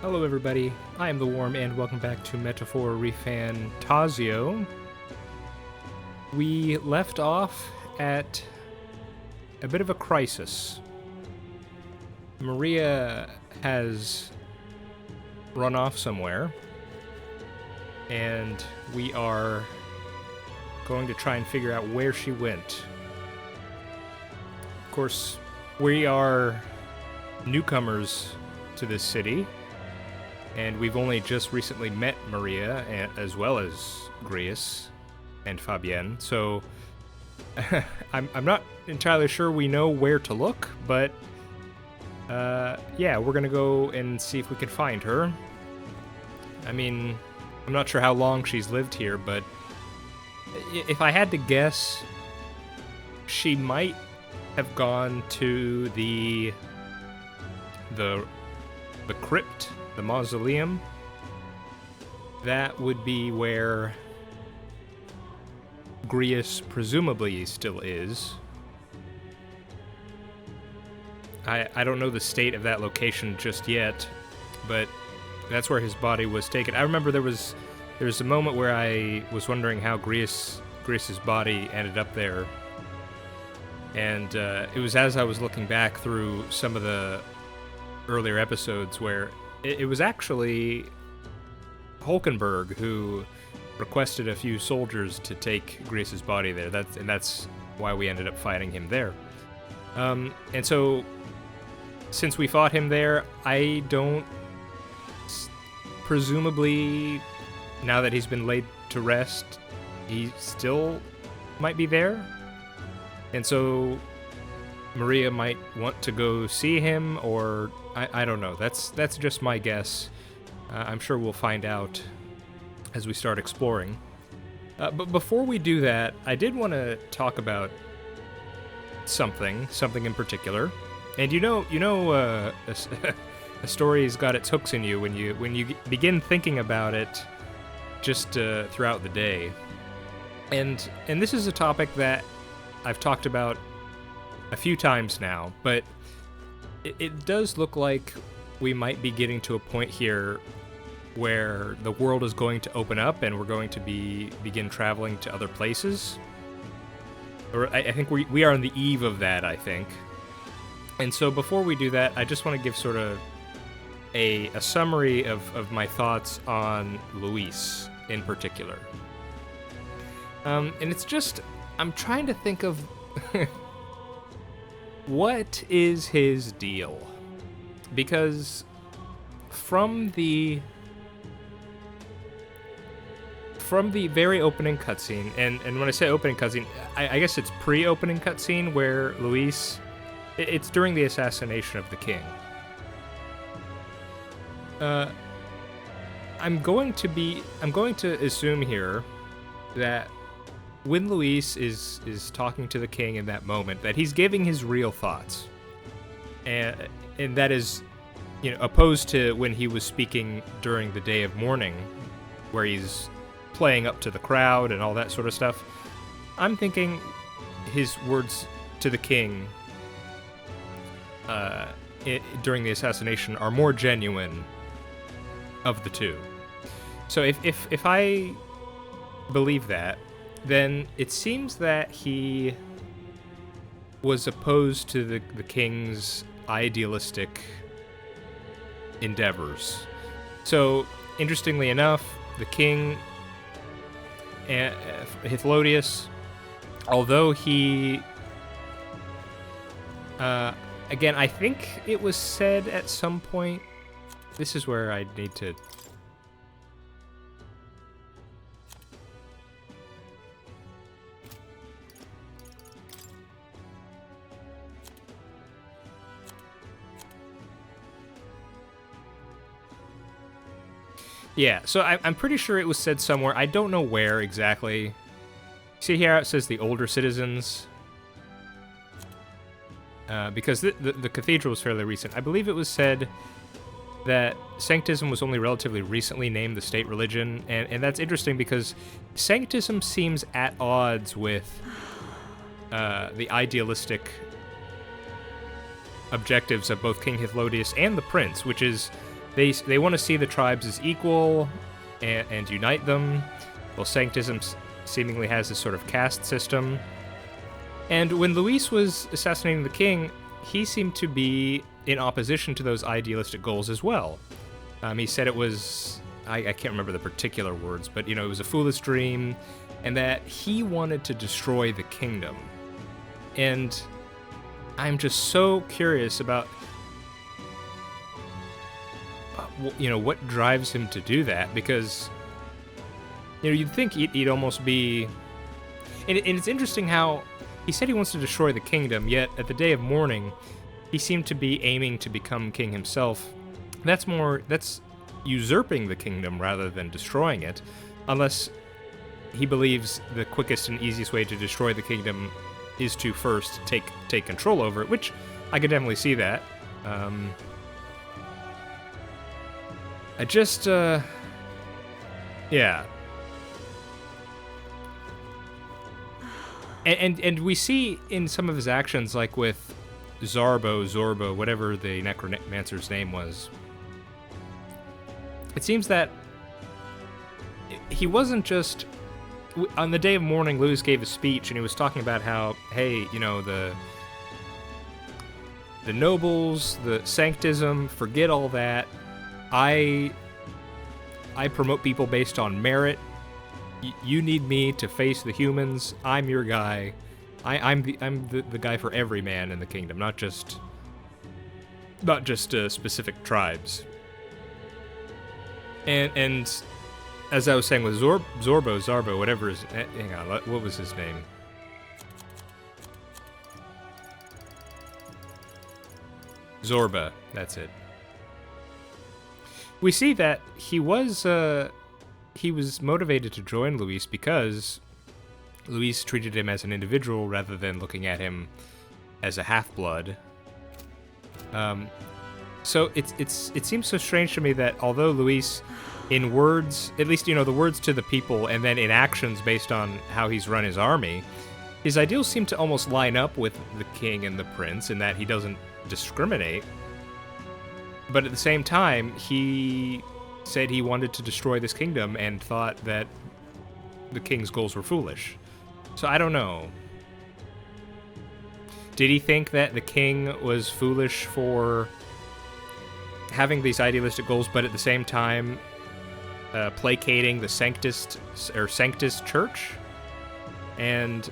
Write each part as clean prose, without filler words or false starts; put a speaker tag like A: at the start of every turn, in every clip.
A: Hello everybody, I am The Worm and welcome back to Metaphor ReFantazio. We left off at a bit of a crisis. Maria has run off somewhere, and we are going to try and figure out where she went. Of course, we are newcomers to this city, and we've only just recently met Maria, as well as Grius and Fabienne, so I'm not entirely sure we know where to look, but yeah, we're gonna go and see if we can find her. I mean, I'm not sure how long she's lived here, but if I had to guess, she might have gone to the crypt, the mausoleum. That would be where Grius presumably still is. I don't know the state of that location just yet, but that's where his body was taken. I remember there was a moment where I was wondering how Grius's body ended up there, and it was as I was looking back through some of the earlier episodes where it was actually Hulkenburg who requested a few soldiers to take Grius's body there. That's why we ended up fighting him there. And so, since we fought him there, I don't... Presumably, now that he's been laid to rest, he still might be there. And so, Maria might want to go see him, or I don't know. That's just my guess. I'm sure we'll find out as we start exploring. But before we do that, I did want to talk about something in particular. And you know, a story's got its hooks in you when you begin thinking about it just throughout the day. And this is a topic that I've talked about a few times now, but it does look like we might be getting to a point here where the world is going to open up and we're going to begin traveling to other places. Or I think we are on the eve of that, I think. And so before we do that, I just want to give sort of a summary of my thoughts on Luis in particular. And it's just, I'm trying to think of what is his deal? Because from the very opening cutscene, and when I say opening cutscene, I guess it's pre-opening cutscene where Luis, it's during the assassination of the king. I'm going to assume here that when Luis is talking to the king in that moment, that he's giving his real thoughts, and that is, opposed to when he was speaking during the day of mourning, where he's playing up to the crowd and all that sort of stuff. I'm thinking his words to the king during the assassination are more genuine of the two. So if I believe that, then it seems that he was opposed to the king's idealistic endeavors. So, interestingly enough, the king, Hythlodius, although he... again, I think it was said at some point... This is where I need to... Yeah, so I'm pretty sure it was said somewhere. I don't know where exactly. See here, it says the older citizens. Because the cathedral was fairly recent. I believe it was said that Sanctism was only relatively recently named the state religion. And that's interesting because Sanctism seems at odds with the idealistic objectives of both King Hythlodius and the Prince, which is They want to see the tribes as equal and unite them. Well, Sanctism seemingly has this sort of caste system. And when Luis was assassinating the king, he seemed to be in opposition to those idealistic goals as well. He said it was, I can't remember the particular words, but it was a foolish dream, and that he wanted to destroy the kingdom. And I'm just so curious about, what drives him to do that, because, you'd think he'd almost be, and it's interesting how he said he wants to destroy the kingdom, yet at the day of mourning, he seemed to be aiming to become king himself. That's usurping the kingdom rather than destroying it, unless he believes the quickest and easiest way to destroy the kingdom is to first take control over it, which I could definitely see that. Yeah. And we see in some of his actions, like with Zorbo, whatever the necromancer's name was, it seems that he wasn't just... On the day of mourning, Luis gave a speech, and he was talking about how, hey, the nobles, the sanctism, forget all that. I promote people based on merit. You need me to face the humans. I'm your guy. I'm the guy for every man in the kingdom, not just specific tribes. And as I was saying with Zorbo, whatever his... Hang on, what was his name? Zorba, that's it. We see that he was motivated to join Luis because Luis treated him as an individual rather than looking at him as a half-blood. So it seems so strange to me that although Luis, in words, at least, the words to the people, and then in actions based on how he's run his army, his ideals seem to almost line up with the king and the prince in that he doesn't discriminate. But at the same time, he said he wanted to destroy this kingdom and thought that the king's goals were foolish. So I don't know. Did he think that the king was foolish for having these idealistic goals, but at the same time placating the Sanctist church? And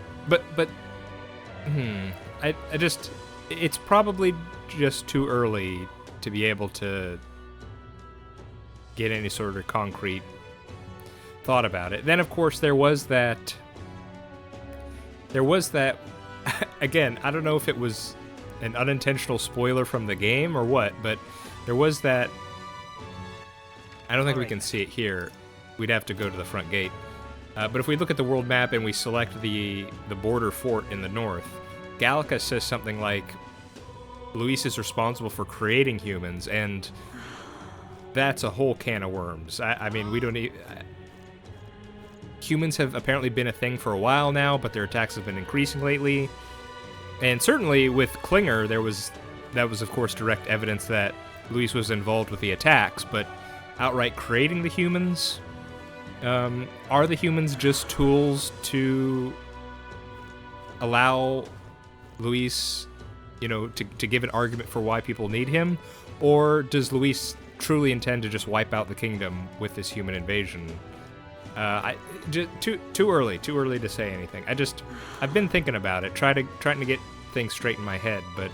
A: it's probably just too early to be able to get any sort of concrete thought about it. Then, of course, there was that again, I don't know if it was an unintentional spoiler from the game or what, but there was that... I don't think we can see it here. We'd have to go to the front gate. But if we look at the world map and we select the border fort in the north, Gallica says something like, Luis is responsible for creating humans, and that's a whole can of worms. I mean, we don't need... Humans have apparently been a thing for a while now, but their attacks have been increasing lately. And certainly with Klinger, that was of course direct evidence that Luis was involved with the attacks, but outright creating the humans... are the humans just tools to allow Luis, to give an argument for why people need him? Or does Luis truly intend to just wipe out the kingdom with this human invasion? Too early to say anything. I've been thinking about it, trying to get things straight in my head, but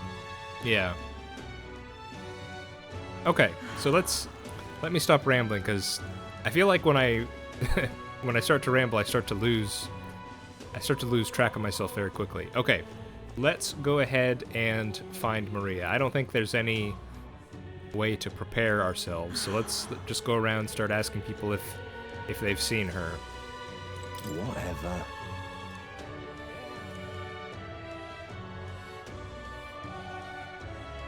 A: yeah. Okay, so let me stop rambling, because I feel like when I start to ramble, I start to lose track of myself very quickly. Okay, let's go ahead and find Maria. I don't think there's any way to prepare ourselves, so let's just go around and start asking people if they've seen her.
B: Whatever.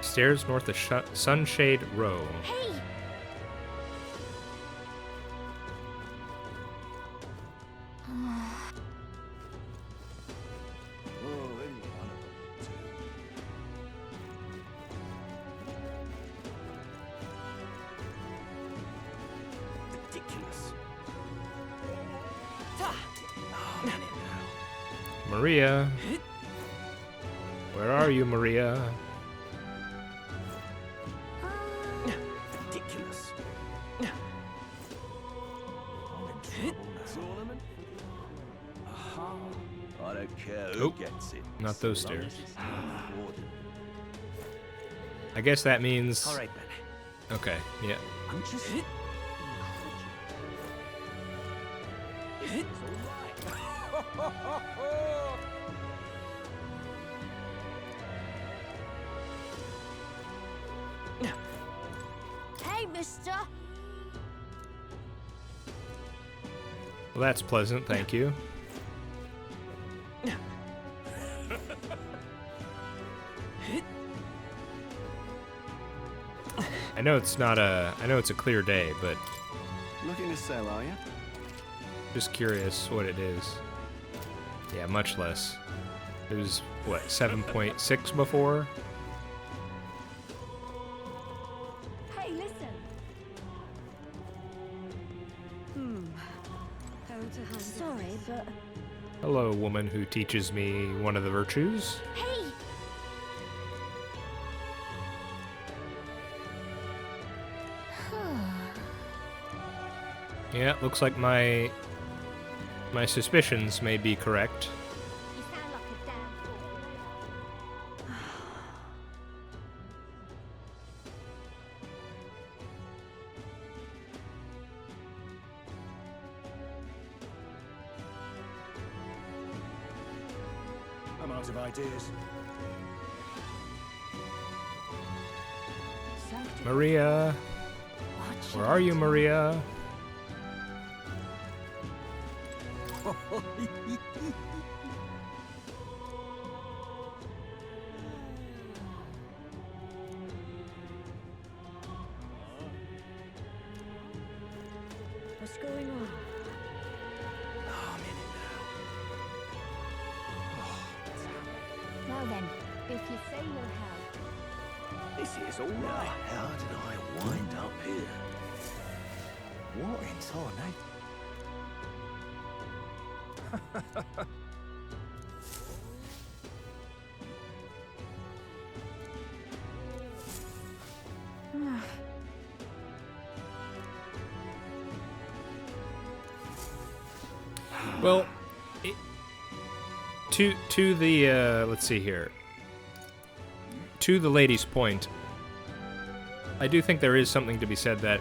A: Stairs north of Sunshade Row.
C: Hey!
B: Ridiculous. Oh, man, it now.
A: Maria. Where are you, Maria?
B: Ridiculous. I'm in trouble now. Solomon? Aha. I don't care who gets it.
A: Not those
B: so long
A: stairs.
B: as it's not rewarded.
A: I guess that means...
B: All right, then.
A: Okay, yeah.
B: I'm just... It's all right.
C: Hey, mister.
A: Well, that's pleasant, thank you. I know it's not a... I know it's a clear day, but
B: Looking to sell, are you?
A: just curious what it is. Yeah, much less. It was, what, 7.6 before?
C: Hey, listen. Sorry, but...
A: Hello, woman who teaches me one of the virtues.
C: Hey!
A: Yeah, looks like my suspicions may be correct.
C: You sound like a damn fool.
B: I'm out of ideas.
A: Maria, where are you, Maria?
C: What's going on?
B: Oh, I'm in it now.
C: Well then, if you say you'll help.
B: This is all right. How did I wind up here? What in time,
A: Well, to the let's see here. To the lady's point, I do think there is something to be said that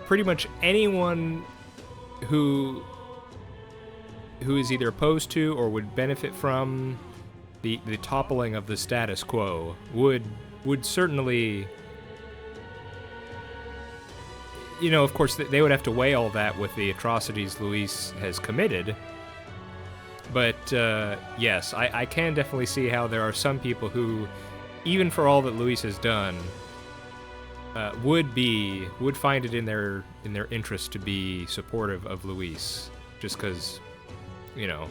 A: pretty much anyone who is either opposed to or would benefit from the toppling of the status quo would certainly, you know, of course they would have to weigh all that with the atrocities Luis has committed. But yes, I can definitely see how there are some people who, even for all that Luis has done, would find it in their interest to be supportive of Luis, just because, you know,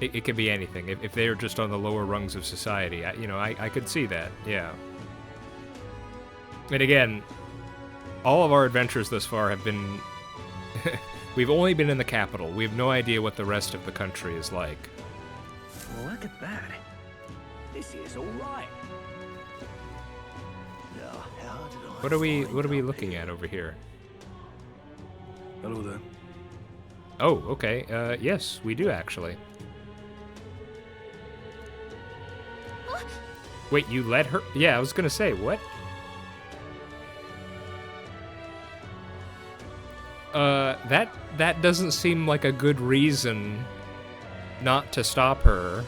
A: it could be anything. If they're just on the lower rungs of society, I could see that, yeah. And again, all of our adventures thus far have been... We've only been in the capital. We have no idea what the rest of the country is like.
B: Well, look at that. This is all right. Now, how did I
A: What are we
B: find up
A: looking
B: here?
A: at over here?
B: Hello there.
A: Oh, okay. Yes, we do actually. Wait, you let her? Yeah, I was gonna say, what? That doesn't seem like a good reason not to stop her.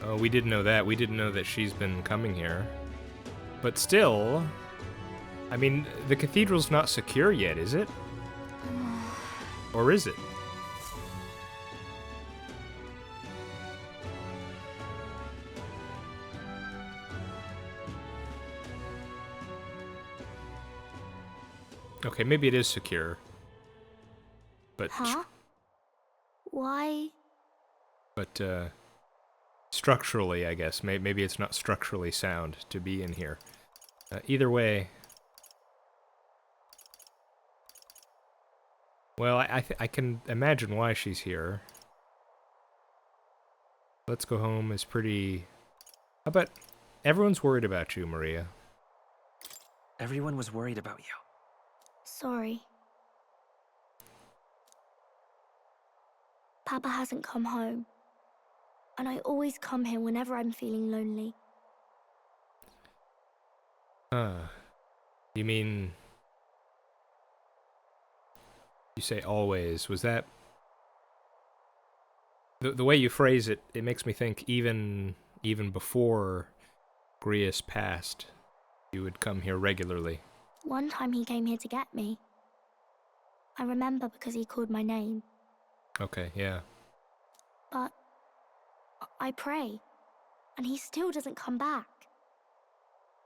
A: Oh, we didn't know that. We didn't know that she's been coming here. But still, I mean, the cathedral's not secure yet, is it? Or is it? Okay, maybe it is secure. But
C: Huh? Why?
A: but structurally, I guess. Maybe it's not structurally sound to be in here. Either way... Well, I can imagine why she's here. Let's Go Home is pretty... How about... Everyone's worried about you, Maria.
D: Everyone was worried about you.
C: Sorry. Papa hasn't come home. And I always come here whenever I'm feeling lonely.
A: You mean... You say always. Was that... The way you phrase it, it makes me think even before Grius passed, you would come here regularly.
C: One time he came here to get me. I remember because he called my name.
A: Okay, yeah.
C: But I pray, and he still doesn't come back.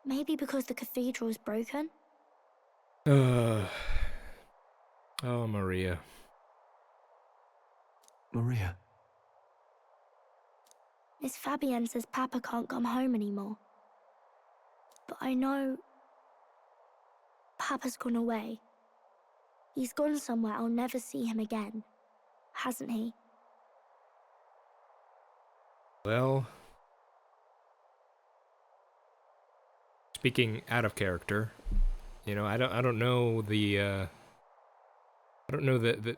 C: Maybe because the cathedral is broken?
A: Oh, Maria.
D: Maria.
C: Miss Fabienne says Papa can't come home anymore. But I know Papa's gone away. He's gone somewhere I'll never see him again, hasn't he?
A: Well... Speaking out of character, you know, I don't know the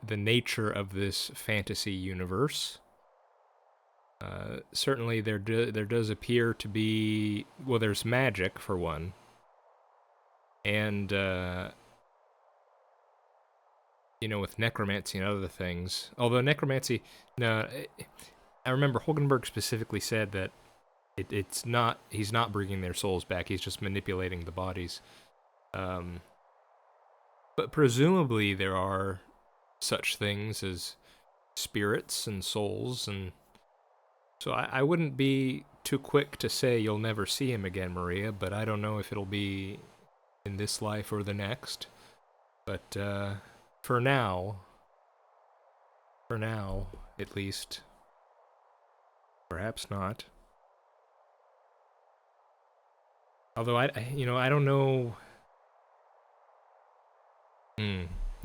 A: nature of this fantasy universe. Certainly there does appear to be, well, there's magic for one, and you know, with necromancy and other things. Although necromancy, no, I remember Hulkenburg specifically said that it's not, he's not bringing their souls back. He's just manipulating the bodies. But presumably there are such things as spirits and souls, and so I wouldn't be too quick to say you'll never see him again, Maria, but I don't know if it'll be in this life or the next. But for now, at least, perhaps not. Although I don't know.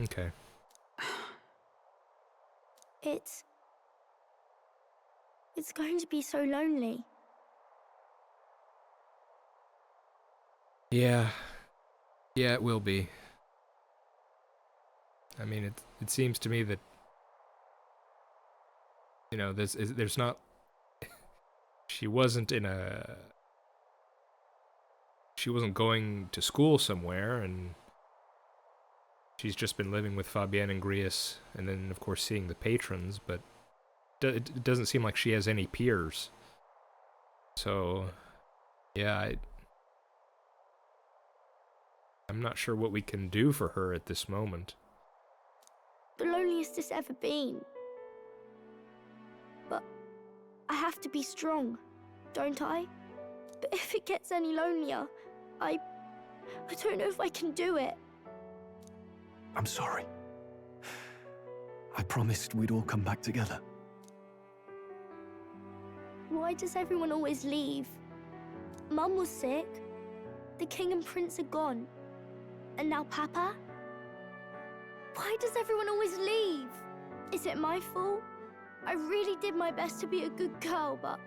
A: Okay.
C: It's going to be so lonely.
A: Yeah, it will be. I mean, it seems to me that, you know, there's not. She wasn't going to school somewhere, and she's just been living with Fabienne and Grius, and then of course seeing the patrons, but it doesn't seem like she has any peers. So, yeah, I'm not sure what we can do for her at this moment.
C: The loneliest it's ever been. But I have to be strong, don't I? But if it gets any lonelier, I don't know if I can do it.
D: I'm sorry. I promised we'd all come back together.
C: Why does everyone always leave? Mum was sick. The king and prince are gone. And now Papa? Why does everyone always leave? Is it my fault? I really did my best to be a good girl, but...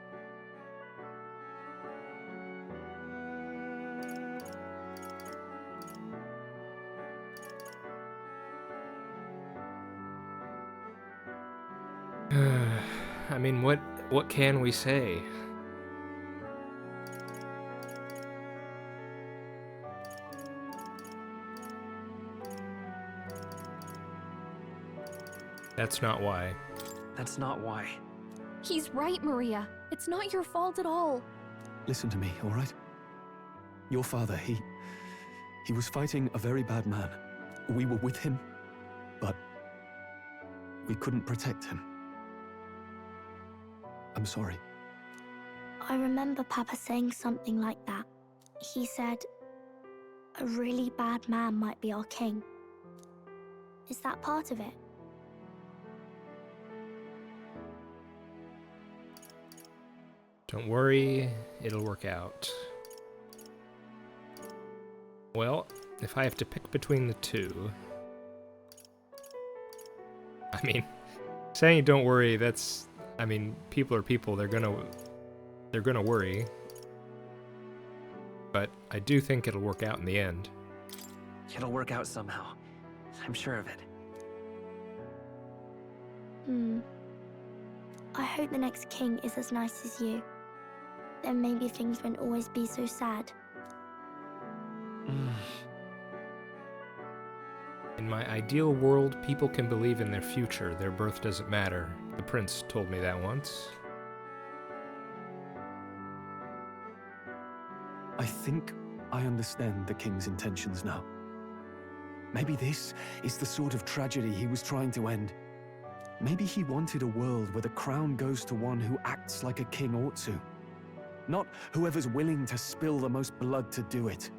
A: I mean, what can we say? That's not why.
D: That's not why.
E: He's right, Maria. It's not your fault at all.
F: Listen to me, all right? Your father, he was fighting a very bad man. We were with him, but we couldn't protect him. I'm sorry.
C: I remember Papa saying something like that. He said, a really bad man might be our king. Is that part of it?
A: Don't worry, it'll work out. Well, if I have to pick between the two... I mean, saying don't worry, that's... I mean, people are people, they're gonna worry. But I do think it'll work out in the end.
G: It'll work out somehow. I'm sure of it.
C: I hope the next king is as nice as you. Then maybe things won't always be so sad.
A: In my ideal world, people can believe in their future. Their birth doesn't matter. The prince told me that once.
F: I think I understand the king's intentions now. Maybe this is the sort of tragedy he was trying to end. Maybe he wanted a world where the crown goes to one who acts like a king ought to. Not whoever's willing to spill the most blood to do it.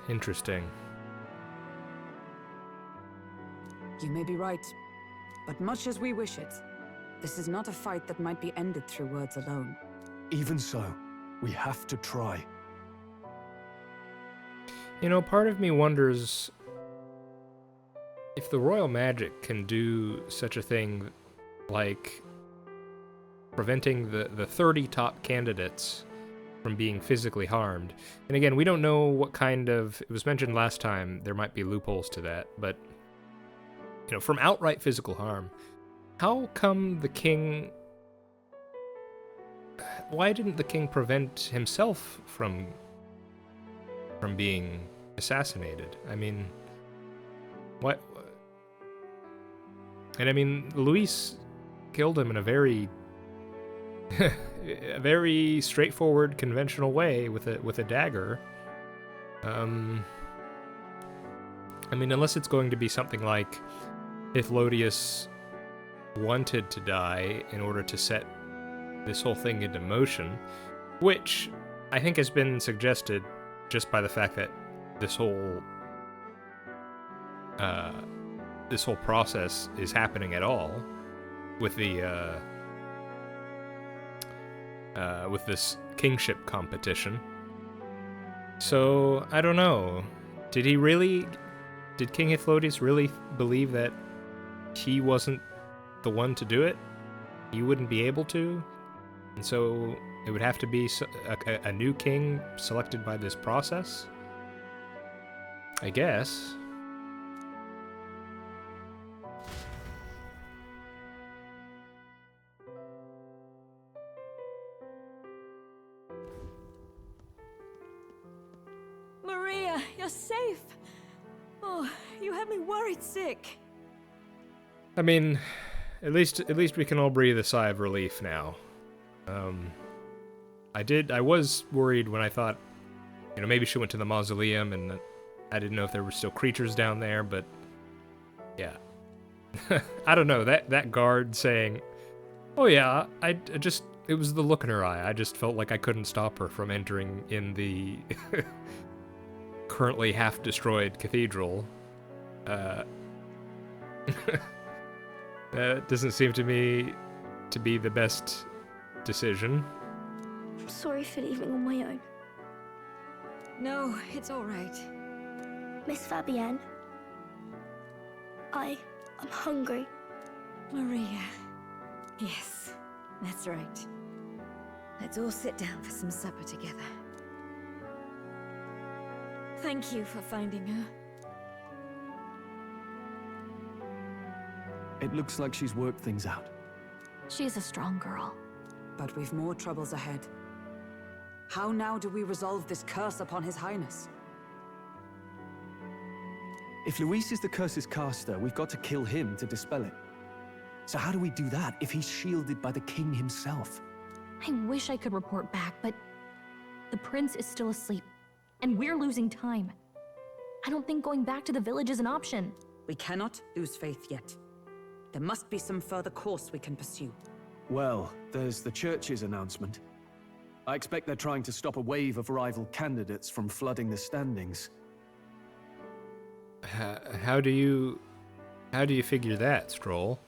A: Interesting.
H: You may be right, but much as we wish it, this is not a fight that might be ended through words alone.
F: Even so, we have to try.
A: You know, part of me wonders if the royal magic can do such a thing like preventing the 30 top candidates from being physically harmed. And again, we don't know what kind of... It was mentioned last time, there might be loopholes to that, but... You know, from outright physical harm, how come the king... Why didn't the king prevent himself from being assassinated? I mean, what? And I mean, Luis killed him in a very, a very straightforward, conventional way with a dagger. I mean, unless it's going to be something like if Lodius wanted to die in order to set this whole thing into motion, which I think has been suggested just by the fact that this whole process is happening at all with the with this kingship competition. So I don't know. Did King Hythlodaeus really believe that he wasn't the one to do it? He wouldn't be able to? And so it would have to be a new king selected by this process? I guess.
I: Maria, you're safe. Oh, you had me worried sick.
A: I mean, at least we can all breathe a sigh of relief now. I was worried when I thought, you know, maybe she went to the mausoleum and I didn't know if there were still creatures down there, but yeah. I don't know, that guard saying, oh yeah, it was the look in her eye. I just felt like I couldn't stop her from entering in the currently half-destroyed cathedral. That doesn't seem to me to be the best decision.
C: I'm sorry for leaving on my own.
I: No, it's all right.
C: Miss Fabienne, I'm hungry.
I: Maria. Yes, that's right. Let's all sit down for some supper together. Thank you for finding her.
F: It looks like she's worked things out.
E: She's a strong girl.
H: But we've more troubles ahead. How now do we resolve this curse upon His Highness?
F: If Luis is the curse's caster, we've got to kill him to dispel it. So how do we do that if he's shielded by the king himself?
E: I wish I could report back, but the prince is still asleep, and we're losing time. I don't think going back to the village is an option.
H: We cannot lose faith yet. There must be some further course we can pursue.
F: Well, there's the church's announcement. I expect they're trying to stop a wave of rival candidates from flooding the standings.
A: How do you figure that, Strohl?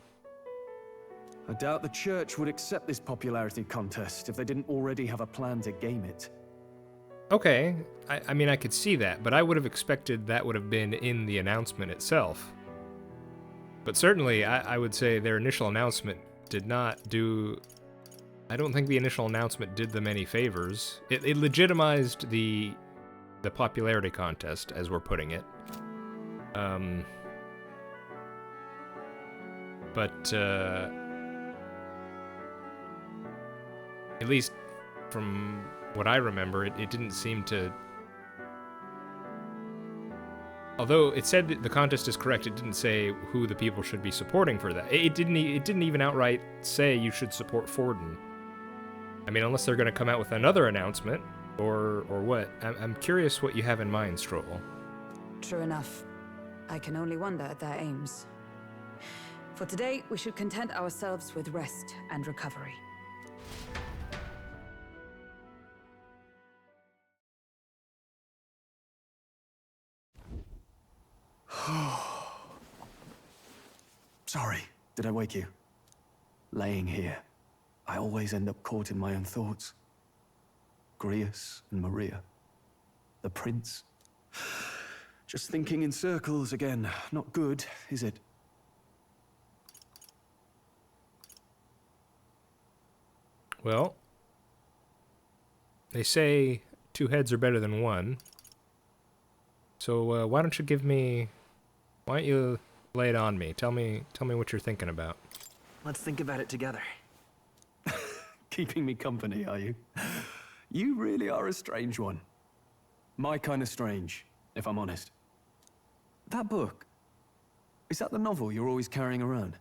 F: I doubt the church would accept this popularity contest if they didn't already have a plan to game it.
A: Okay, I mean, I could see that, but I would have expected that would have been in the announcement itself. But certainly, I would say their initial announcement did not do... I don't think the initial announcement did them any favors. It legitimized the popularity contest, as we're putting it. But at least from what I remember, it didn't seem to... Although it said that the contest is correct, it didn't say who the people should be supporting for that. It didn't even outright say you should support Forden. I mean, unless they're going to come out with another announcement, or what. I'm curious what you have in mind, Strohl.
H: True enough. I can only wonder at their aims. For today, we should content ourselves with rest and recovery.
F: Sorry, did I wake you? Laying here, I always end up caught in my own thoughts. Grius and Maria. The prince. Just thinking in circles again. Not good, is it?
A: Well, they say 2 heads are better than 1. So why don't you lay it on me? Tell me what you're thinking about.
G: Let's think about it together.
F: Keeping me company, are you? You really are a strange one. My kind of strange, if I'm honest. That book, is that the novel you're always carrying around?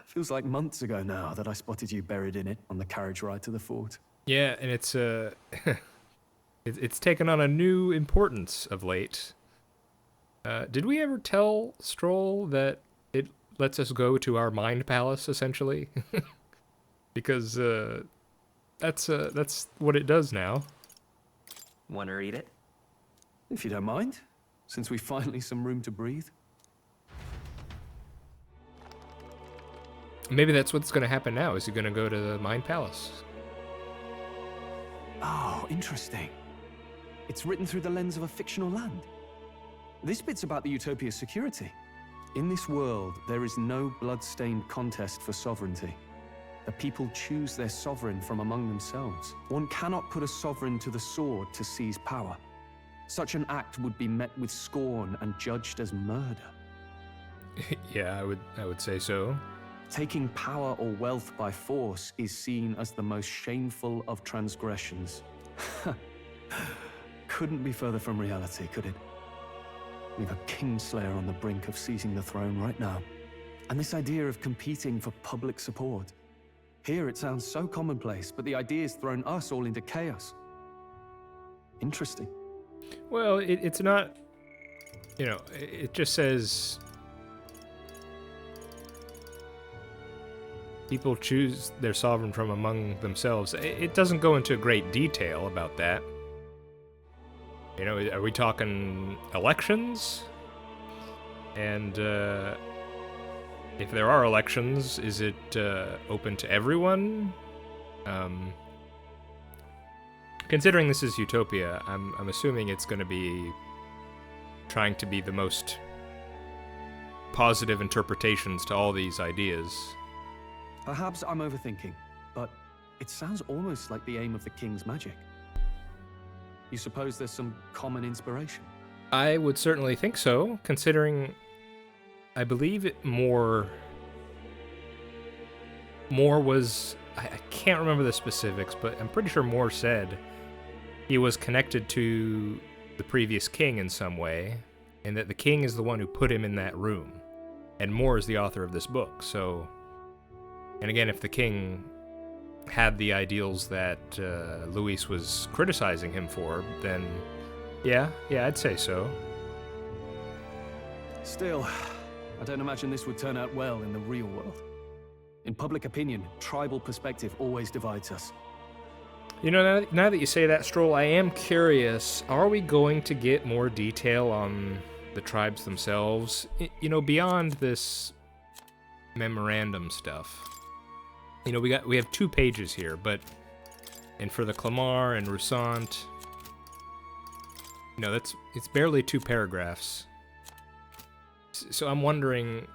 F: Feels like months ago now that I spotted you buried in it on the carriage ride to the fort.
A: Yeah, and it's it's taken on a new importance of late. Did we ever tell Strohl that it lets us go to our mind palace, essentially? Because that's what it does now.
G: Want to read it?
F: If you don't mind, since we finally some room to breathe.
A: Maybe that's what's going to happen now. Is he going to go to the Mind Palace?
F: Oh, interesting. It's written through the lens of a fictional land. This bit's about the Utopia's security. In this world, there is no blood-stained contest for sovereignty. The people choose their sovereign from among themselves. One cannot put a sovereign to the sword to seize power. Such an act would be met with scorn and judged as murder.
A: Yeah, I would say so.
F: Taking power or wealth by force is seen as the most shameful of transgressions. Couldn't be further from reality, could it? We've a kingslayer on the brink of seizing the throne right now. And this idea of competing for public support. Here it sounds so commonplace, but the idea's thrown us all into chaos. Interesting.
A: Well, it's not, it just says people choose their sovereign from among themselves. It doesn't go into great detail about that. Are we talking elections? And if there are elections, is it open to everyone? Considering this is Utopia, I'm assuming it's going to be trying to be the most positive interpretations to all these ideas.
F: Perhaps I'm overthinking, but it sounds almost like the aim of the king's magic. You suppose there's some common inspiration?
A: I would certainly think so, considering I believe more was... I can't remember the specifics, but I'm pretty sure Moore said he was connected to the previous king in some way, and that the king is the one who put him in that room. And Moore is the author of this book, so... And again, if the king had the ideals that Luis was criticizing him for, then yeah, I'd say so.
F: Still, I don't imagine this would turn out well in the real world. In public opinion, tribal perspective always divides us.
A: Now that you say that, Strohl, I am curious, are we going to get more detail on the tribes themselves? Beyond this memorandum stuff. You know, we have 2 pages here, and for the Clamar and Rusant, you know, it's barely 2 paragraphs. So I'm wondering,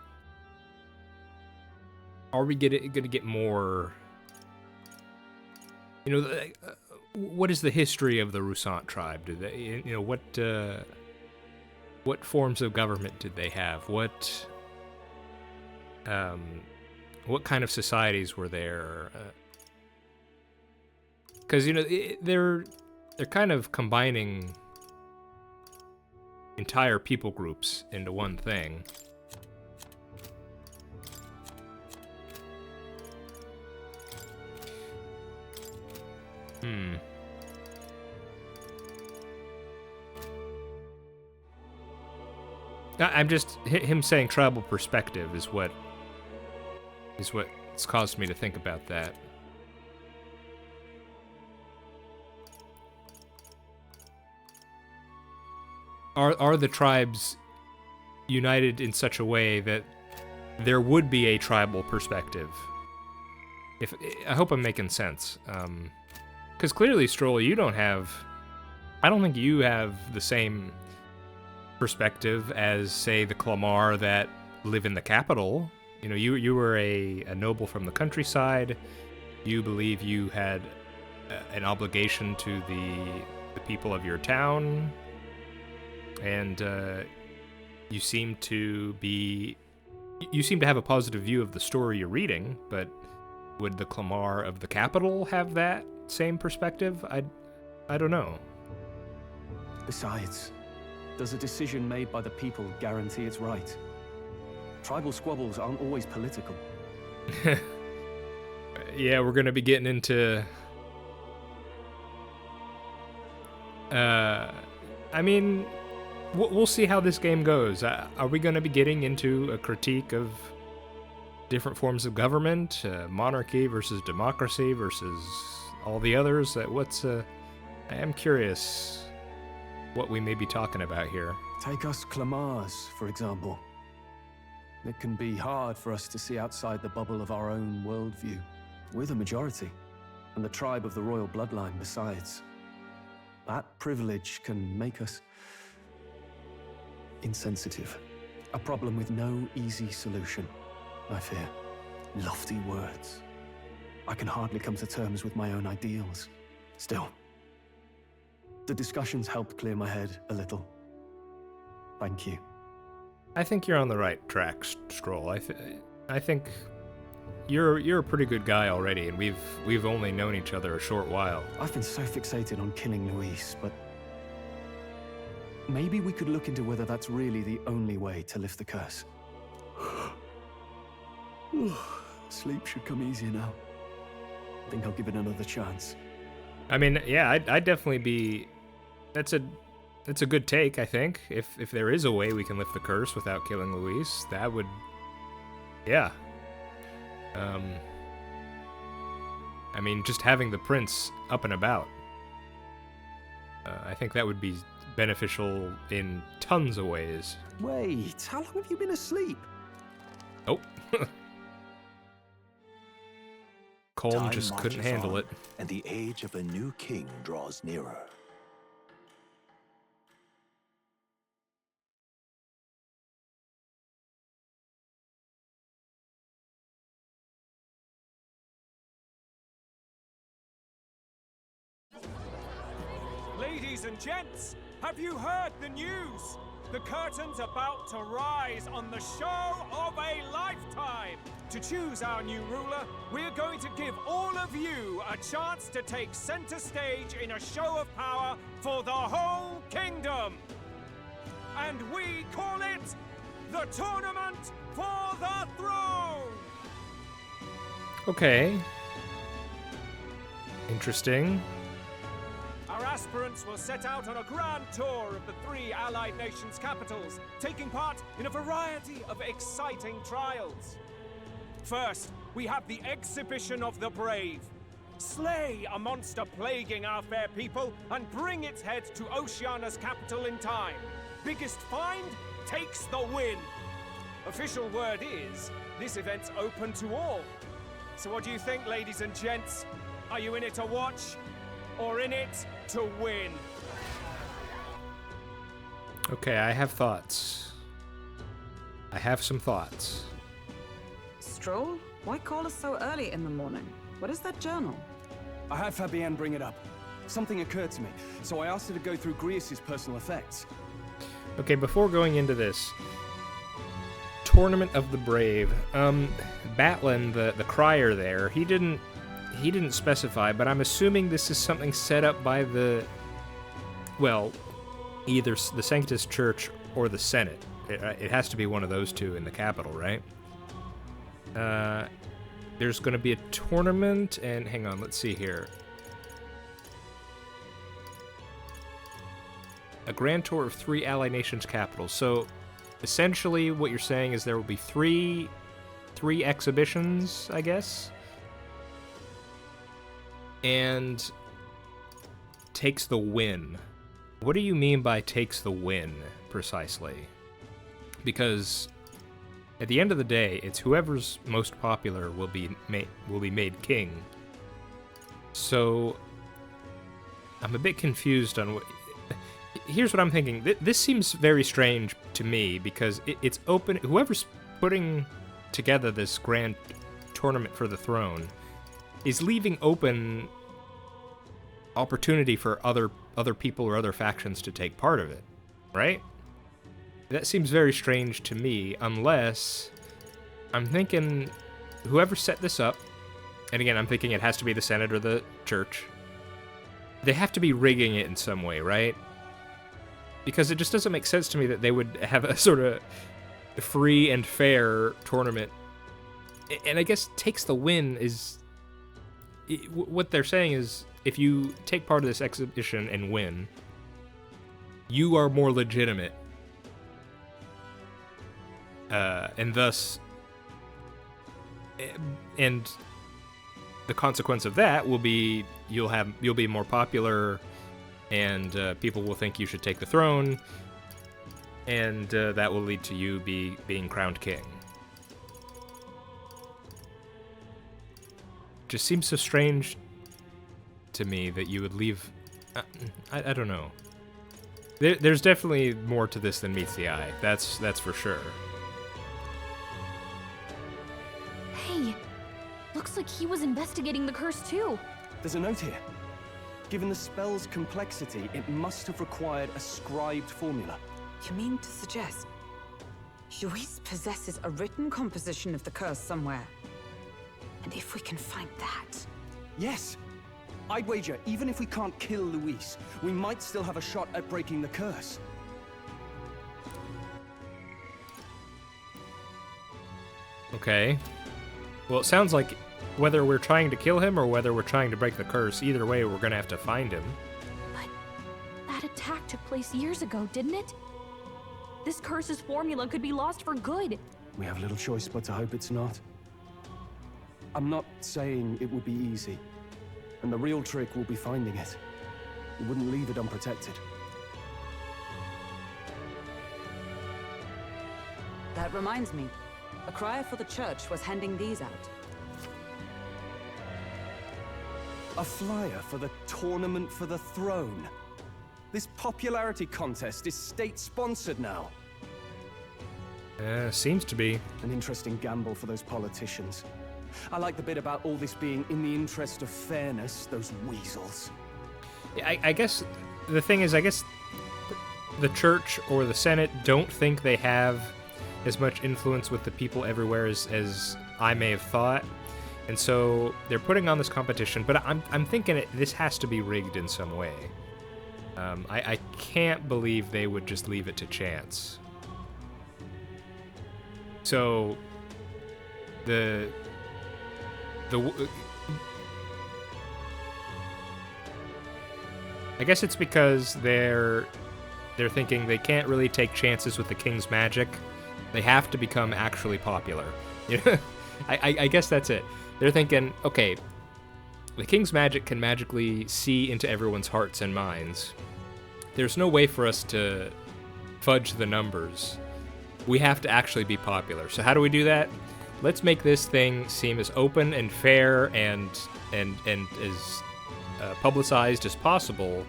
A: are we gonna get more? You know, what is the history of the Rusant tribe? Do they, you know, what forms of government did they have? What kind of societies were there? Because you know, they're kind of combining entire people groups into one thing. I'm just, him saying tribal perspective is what's caused me to think about that. Are the tribes united in such a way that there would be a tribal perspective? I hope I'm making sense. Because clearly, Strohl, I don't think you have the same perspective as, say, the Clamar that live in the capital. You know, you were a noble from the countryside. You believe you had an obligation to the people of your town. And you seem to have a positive view of the story you're reading, but would the Clamar of the capital have that same perspective? I don't know.
F: Besides, does a decision made by the people guarantee it's right? Tribal squabbles aren't always political.
A: Yeah, we're gonna be getting into... I mean, we'll see how this game goes. Are we gonna be getting into a critique of different forms of government? Monarchy versus democracy versus all the others? I am curious what we may be talking about here.
F: Take us Clamars, for example. It can be hard for us to see outside the bubble of our own worldview. We're the majority, and the tribe of the royal bloodline besides. That privilege can make us insensitive. A problem with no easy solution, I fear. Lofty words. I can hardly come to terms with my own ideals. Still, the discussions helped clear my head a little. Thank you.
A: I think you're on the right track, Strohl. I think you're a pretty good guy already, and we've only known each other a short while.
F: I've been so fixated on killing Luis, but maybe we could look into whether that's really the only way to lift the curse. Sleep should come easier now. I think I'll give it another chance.
A: I mean, yeah, I'd definitely be... That's a good take, I think. If there is a way we can lift the curse without killing Luis, that would... Yeah. I mean, just having the prince up and about. I think that would be beneficial in tons of ways.
F: Wait, how long have you been asleep?
A: Oh. Colm
B: Time
A: just couldn't
B: marches
A: handle
B: on,
A: it.
B: And the age of a new king draws nearer.
J: Ladies and gents, have you heard the news? The curtain's about to rise on the show of a lifetime. To choose our new ruler, we're going to give all of you a chance to take center stage in a show of power for the whole kingdom. And we call it the Tournament for the Throne!
A: Okay. Interesting.
J: Our aspirants will set out on a grand tour of the 3 allied nations' capitals, taking part in a variety of exciting trials. First, we have the Exhibition of the Brave. Slay a monster plaguing our fair people and bring its head to Oceania's capital in time. Biggest find takes the win. Official word is, this event's open to all. So what do you think, ladies and gents? Are you in it to watch, or in it to win?
A: Okay, I have thoughts. I have some thoughts.
H: Strohl, why call us so early in the morning? What is that journal?
F: I had Fabienne bring it up. Something occurred to me, so I asked her to go through Grius' personal effects.
A: Okay, before going into this, Tournament of the Brave. Batlin, the crier there, he didn't specify, but I'm assuming this is something set up by the, well, either the Sanctist Church or the Senate. It has to be one of those two in the capital, right? There's going to be a tournament, and hang on, let's see here. A grand tour of 3 Allied Nations capitals. So, essentially, what you're saying is there will be three exhibitions, I guess? And takes the win. What do you mean by takes the win, precisely? Because at the end of the day, it's whoever's most popular will be made king. So, I'm a bit confused on what... Here's what I'm thinking. This seems very strange to me because it's open. Whoever's putting together this grand tournament for the throne is leaving open opportunity for other people or other factions to take part of it, right? That seems very strange to me, unless I'm thinking whoever set this up, and again, I'm thinking it has to be the Senate or the Church. They have to be rigging it in some way, right? Because it just doesn't make sense to me that they would have a sort of free and fair tournament. And I guess takes the win is... What they're saying is, if you take part of this exhibition and win, you are more legitimate. And thus... And the consequence of that will be you'll be more popular, and people will think you should take the throne, and that will lead to you being crowned king. Just seems so strange to me that you would leave... I don't know. There's definitely more to this than meets the eye. That's for sure.
E: Hey, looks like he was investigating the curse too.
F: There's a note here. Given the spell's complexity, it must have required a scribed formula.
H: You mean to suggest Luis possesses a written composition of the curse somewhere? And if we can find that...
F: Yes! I'd wager, even if we can't kill Luis, we might still have a shot at breaking the curse.
A: Okay. Well, it sounds like whether we're trying to kill him or whether we're trying to break the curse, either way, we're gonna have to find him.
E: But that attack took place years ago, didn't it? This curse's formula could be lost for good.
F: We have little choice but to hope it's not. I'm not saying it would be easy, and the real trick will be finding it. We wouldn't leave it unprotected.
H: That reminds me. A crier for the church was handing these out.
F: A flyer for the Tournament for the Throne. This popularity contest is state-sponsored now.
A: Seems to be.
F: An interesting gamble for those politicians. I like the bit about all this being in the interest of fairness, those weasels.
A: I guess the thing is, I guess the church or the Senate don't think they have as much influence with the people everywhere as I may have thought. And so they're putting on this competition, but I'm thinking this has to be rigged in some way. I can't believe they would just leave it to chance. So I guess it's because they're thinking they can't really take chances with the king's magic. They have to become actually popular. You know? I guess that's it. They're thinking, okay, the king's magic can magically see into everyone's hearts and minds. There's no way for us to fudge the numbers. We have to actually be popular. So how do we do that? let's make this thing seem as open and fair and as publicized as possible.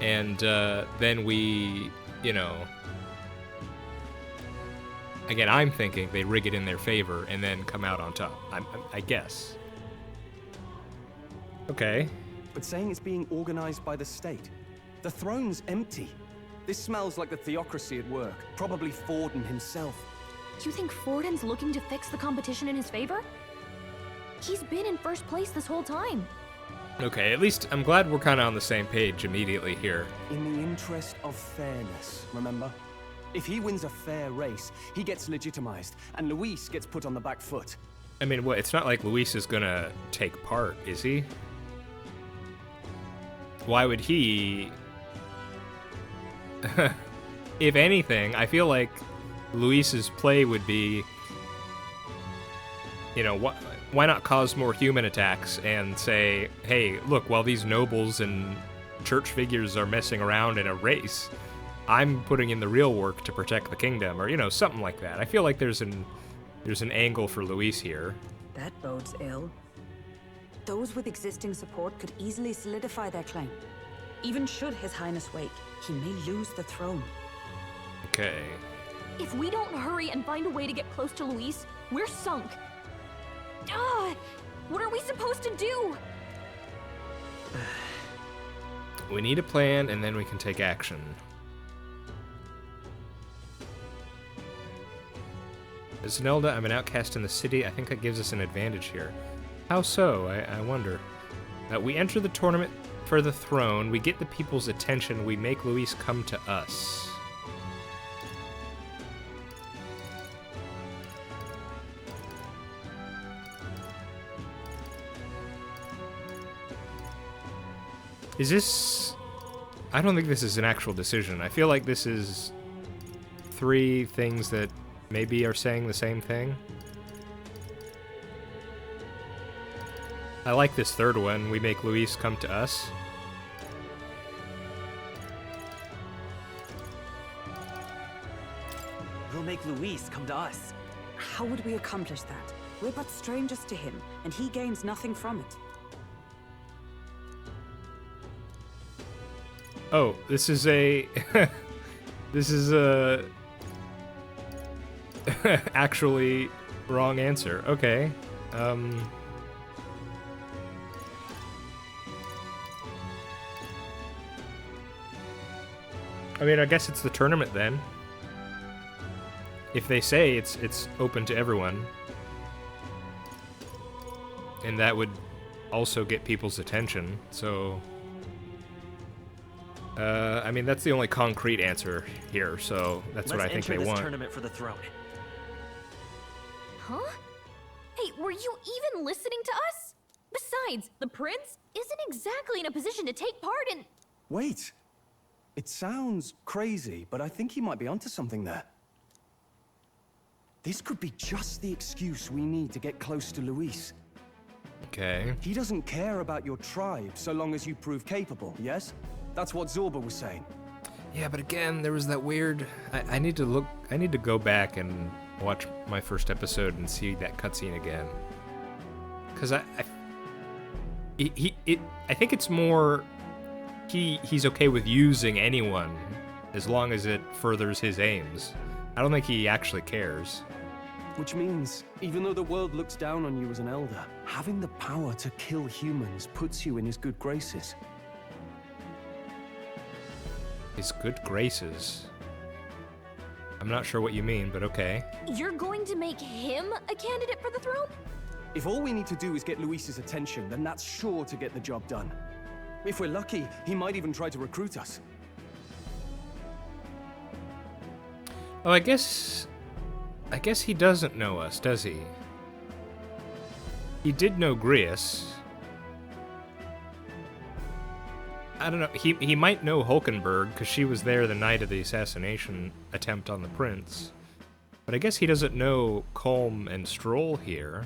A: And then we, you know, again, I'm thinking they rig it in their favor and then come out on top. I guess. Okay.
F: But saying it's being organized by the state. The throne's empty. This smells like the theocracy at work. Probably Forden himself.
E: You think Forden's looking to fix the competition in his favor? He's been in first place this whole time.
A: Okay, at least I'm glad we're kind of on the same page immediately here.
F: In the interest of fairness, remember? If he wins a fair race, he gets legitimized, and Luis gets put on the back foot.
A: I mean, what? It's not like Luis is gonna take part, is he? Why would he? If anything, I feel like Luis's play would be, you know, why not cause more human attacks and say, hey, look, while these nobles and church figures are messing around in a race, I'm putting in the real work to protect the kingdom, or, you know, something like that. I feel like there's an angle for Luis here.
H: That bodes ill. Those with existing support could easily solidify their claim. Even should His Highness wake, he may lose the throne.
A: Okay.
E: If we don't hurry and find a way to get close to Luis, we're sunk. What are we supposed to do?
A: We need a plan, and then we can take action. Zelda, I'm an outcast in the city. I think that gives us an advantage here. How so? I wonder. We enter the tournament for the throne. We get the people's attention. We make Luis come to us. Is this... I don't think this is an actual decision. I feel like this is 3 things that maybe are saying the same thing. I like this third one. We make Luis come to us.
G: We'll make Luis come to us.
H: How would we accomplish that? We're but strangers to him, and he gains nothing from it.
A: Oh, this is a... this is a... actually wrong answer. Okay. I mean, I guess it's the tournament then. If they say it's open to everyone. And that would also get people's attention, so... I mean, that's the only concrete answer here, so that's what I think they want.
G: Let's enter this tournament for the throne.
E: Huh? Hey, were you even listening to us? Besides, the prince isn't exactly in a position to take part in...
F: Wait. It sounds crazy, but I think he might be onto something there. This could be just the excuse we need to get close to Luis.
A: Okay.
F: He doesn't care about your tribe so long as you prove capable, yes? That's what Zorba was saying.
A: Yeah, but again, there was that weird... I need to go back and watch my first episode and see that cutscene again. Because I think it's more... He's okay with using anyone as long as it furthers his aims. I don't think he actually cares.
F: Which means, even though the world looks down on you as an elder, having the power to kill humans puts you in his good graces.
A: His good graces? I'm not sure what you mean, but okay.
E: You're going to make him a candidate for the throne?
F: If all we need to do is get Luis's attention, then that's sure to get the job done. If we're lucky, he might even try to recruit us.
A: Oh, I guess he doesn't know us, does he? He did know Grius. I don't know. He might know Hulkenburg, because she was there the night of the assassination attempt on the prince. But I guess he doesn't know Colm and Strohl here.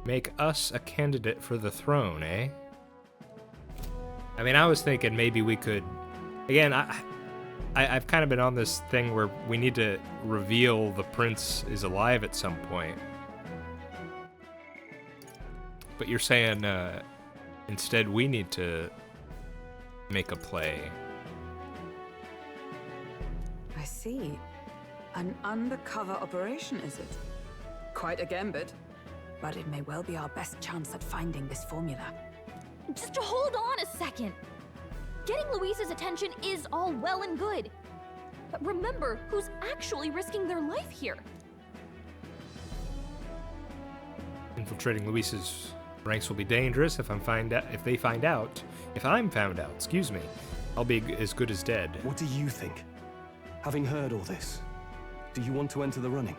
A: Make us a candidate for the throne, eh? I mean, I was thinking maybe we could... Again, I've kind of been on this thing where we need to reveal the prince is alive at some point. But you're saying instead we need to make a play.
H: I see. An undercover operation, is it? Quite a gambit. But it may well be our best chance at finding this formula.
E: Just hold on a second. Getting Luis's attention is all well and good. But remember who's actually risking their life here.
A: Infiltrating Luis's ranks will be dangerous if I'm found out. If I'm found out, excuse me, I'll be as good as dead.
F: What do you think? Having heard all this, do you want to enter the running?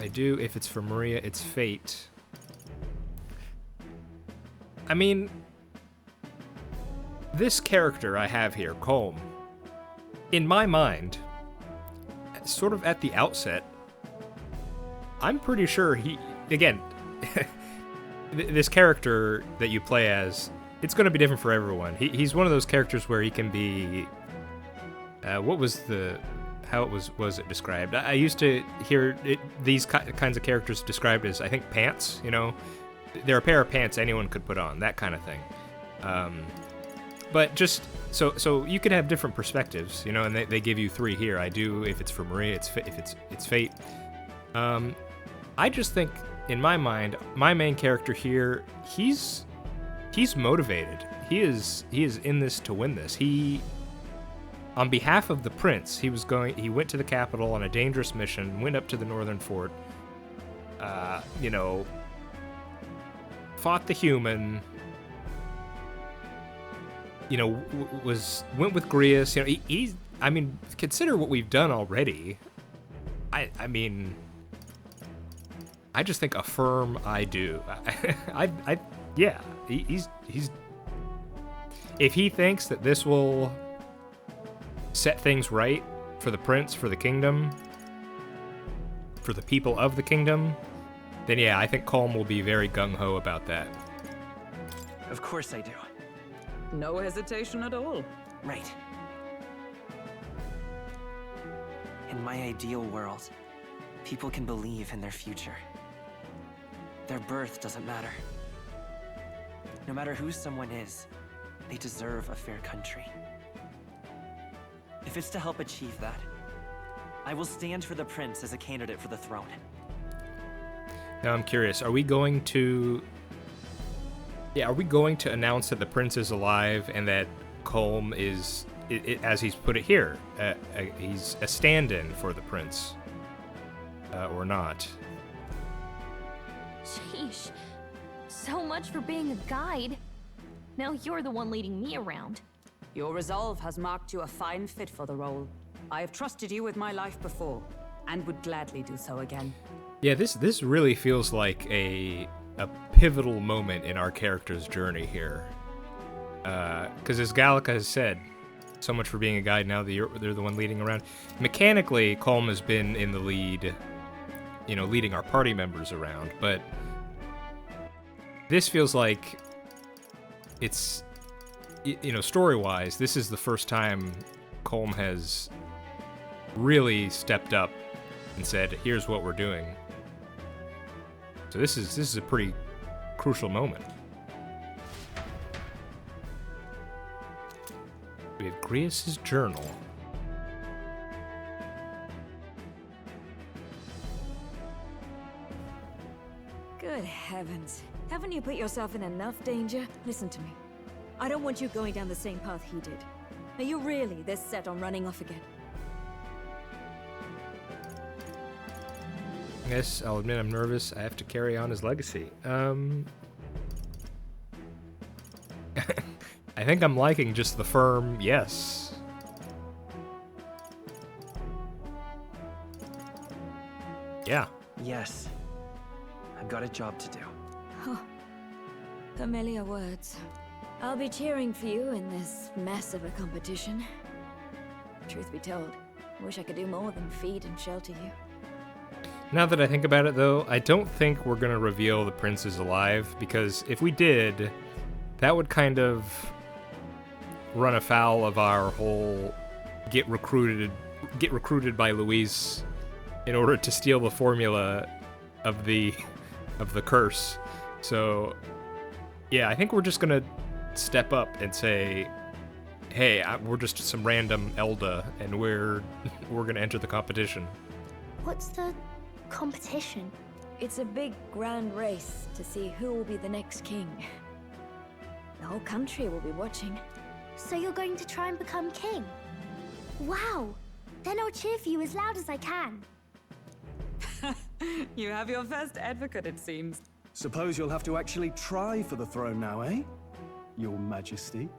A: I do. If it's for Maria, it's fate. I mean, this character I have here, Colm, in my mind, sort of at the outset, I'm pretty sure again, this character that you play as, it's going to be different for everyone. He's one of those characters where he can be, how was it described? I used to hear these kinds of characters described as, I think, pants, you know? They're a pair of pants anyone could put on, that kind of thing. But just, so you could have different perspectives, you know, and they give you 3 here. I do, if it's for Maria, it's fate. I just think, in my mind, my main character here, he's motivated. He is in this to win this. On behalf of the prince, he went to the capital on a dangerous mission, went up to the northern fort, you know, fought the human, you know, went with Grius, you know, I mean, consider what we've done already. I mean, I just think affirm I do. Yeah, he's if he thinks that this will set things right for the prince, for the kingdom, for the people of the kingdom, then yeah, I think Colm will be very gung-ho about that.
G: Of course I do.
H: No hesitation at all.
G: Right. In my ideal world, people can believe in their future. Their birth doesn't matter. No matter who someone is, they deserve a fair country. If it's to help achieve that, I will stand for the prince as a candidate for the throne.
A: Now I'm curious, are we going to announce that the prince is alive and that Colm is, as he's put it here, he's a stand-in for the prince, or not?
E: Sheesh. So much for being a guide. Now you're the one leading me around.
H: Your resolve has marked you a fine fit for the role. I have trusted you with my life before, and would gladly do so again.
A: Yeah, this really feels like a pivotal moment in our character's journey here. Because as Gallica has said, so much for being a guide, now they're the one leading around. Mechanically, Colm has been in the lead, you know, leading our party members around, but this feels like it's, you know, story-wise, this is the first time Colm has really stepped up and said, here's what we're doing. So this is a pretty crucial moment. We have Grius's journal.
I: Good heavens. Haven't you put yourself in enough danger? Listen to me. I don't want you going down the same path he did. Are you really this set on running off again?
A: Yes, I'll admit I'm nervous. I have to carry on his legacy. I think I'm liking just the firm yes. Yeah.
G: Yes. I've got a job to do.
I: Huh. Familiar words. I'll be cheering for you in this mess of a competition. Truth be told, I wish I could do more than feed and shelter you.
A: Now that I think about it, though, I don't think we're going to reveal the prince is alive, because if we did, that would kind of run afoul of our whole get recruited by Louise in order to steal the formula of the curse. So yeah, I think we're just gonna step up and say, hey, we're just some random Elda, and we're gonna enter the competition.
C: What's the competition?
I: It's a big grand race to see who will be the next king. The whole country will be watching.
C: So you're going to try and become king? Wow! Then I'll cheer for you as loud as I can.
H: You have your first advocate, it seems.
F: Suppose you'll have to actually try for the throne now, eh? Your Majesty.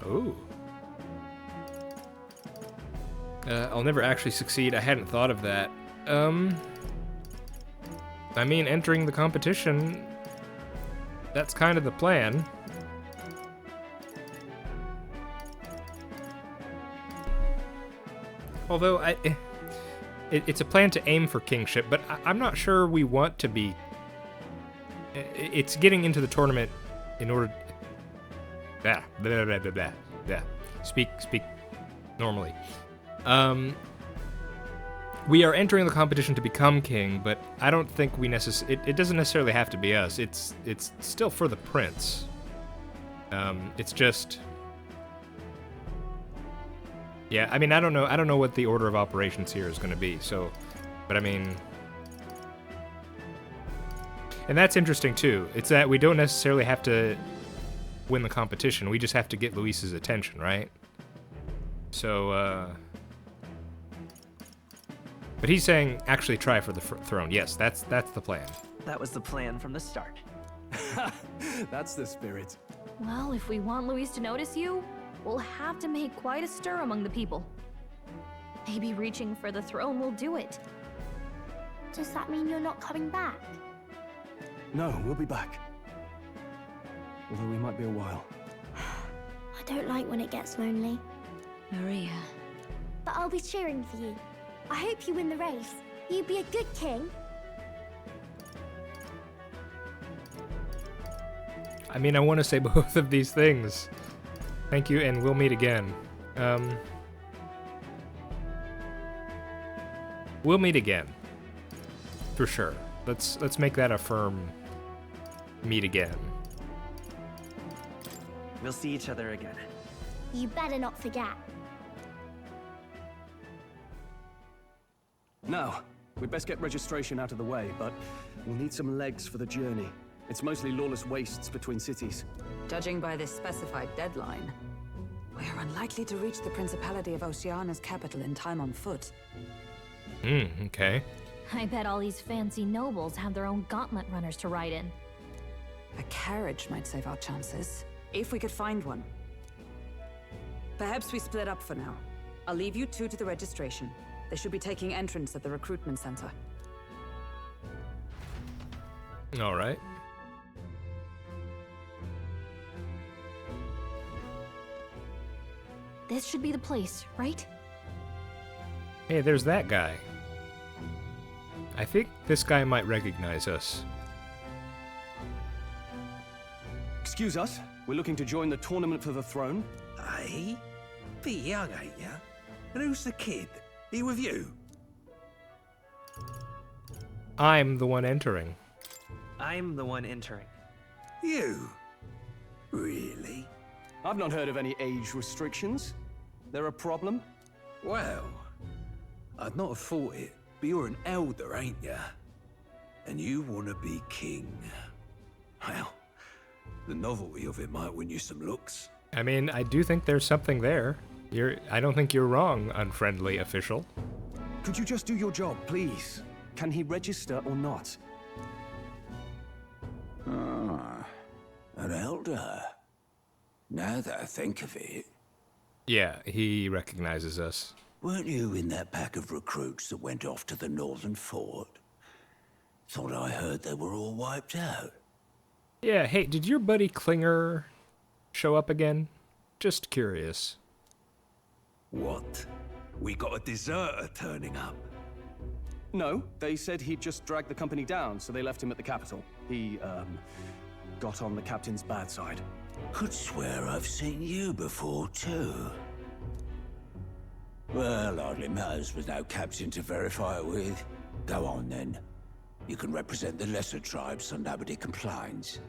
A: Oh. I'll never actually succeed. I hadn't thought of that. I mean, entering the competition, that's kind of the plan. Although, it's a plan to aim for kingship, but I'm not sure we want to be... It's getting into the tournament in order... Blah, blah, blah, blah, blah, blah. Speak normally. We are entering the competition to become king, but I don't think we it doesn't necessarily have to be us. It's still for the prince. It's just... Yeah, I mean, I don't know what the order of operations here is going to be, so... But I mean... And that's interesting, too. It's that we don't necessarily have to win the competition. We just have to get Luis's attention, right? So, But he's saying, actually try for the throne. Yes, that's the plan.
G: That was the plan from the start.
F: That's the spirit.
E: Well, if we want Luis to notice you, we'll have to make quite a stir among the people. Maybe reaching for the throne will do it.
C: Does that mean you're not coming back?
F: No, we'll be back. Although we might be a while.
C: I don't like when it gets lonely.
I: Maria.
C: But I'll be cheering for you. I hope you win the race. You'd be a good king.
A: I mean, I want to say both of these things. Thank you, and we'll meet again. We'll meet again. For sure. Let's make that a firm meet again.
G: We'll see each other again.
C: You better not forget.
F: Now, we'd best get registration out of the way, but we'll need some legs for the journey. It's mostly lawless wastes between cities.
H: Judging by this specified deadline, we're unlikely to reach the Principality of Oceana's capital in time on foot.
A: Okay.
E: I bet all these fancy nobles have their own gauntlet runners to ride in.
H: A carriage might save our chances, if we could find one. Perhaps we split up for now. I'll leave you two to the registration. They should be taking entrance at the recruitment center.
A: All right.
E: This should be the place, right?
A: Hey, there's that guy. I think this guy might recognize us.
F: Excuse us, we're looking to join the tournament for the throne.
B: Aye? Be young, ain't ya? And who's the kid? He with you?
A: I'm the one entering.
G: I'm the one entering.
B: You? Really?
F: I've not heard of any age restrictions. There a problem?
B: Well, I'd not have thought it, but you're an elder, ain't ya? And you want to be king. Well, the novelty of it might win you some looks.
A: I mean, I do think there's something there. I don't think you're wrong, unfriendly official.
F: Could you just do your job, please? Can he register or not?
B: Ah, an elder. Now that I think of it.
A: Yeah, he recognizes us.
B: Weren't you in that pack of recruits that went off to the northern fort? Thought I heard they were all wiped out.
A: Yeah, hey, did your buddy Klinger show up again? Just curious.
B: What? We got a deserter turning up.
F: No, they said he'd just dragged the company down, so they left him at the capital. He, got on the captain's bad side.
B: Could swear I've seen you before, too. Well, hardly matters with no captain to verify it with. Go on, then. You can represent the lesser tribes so nobody complains.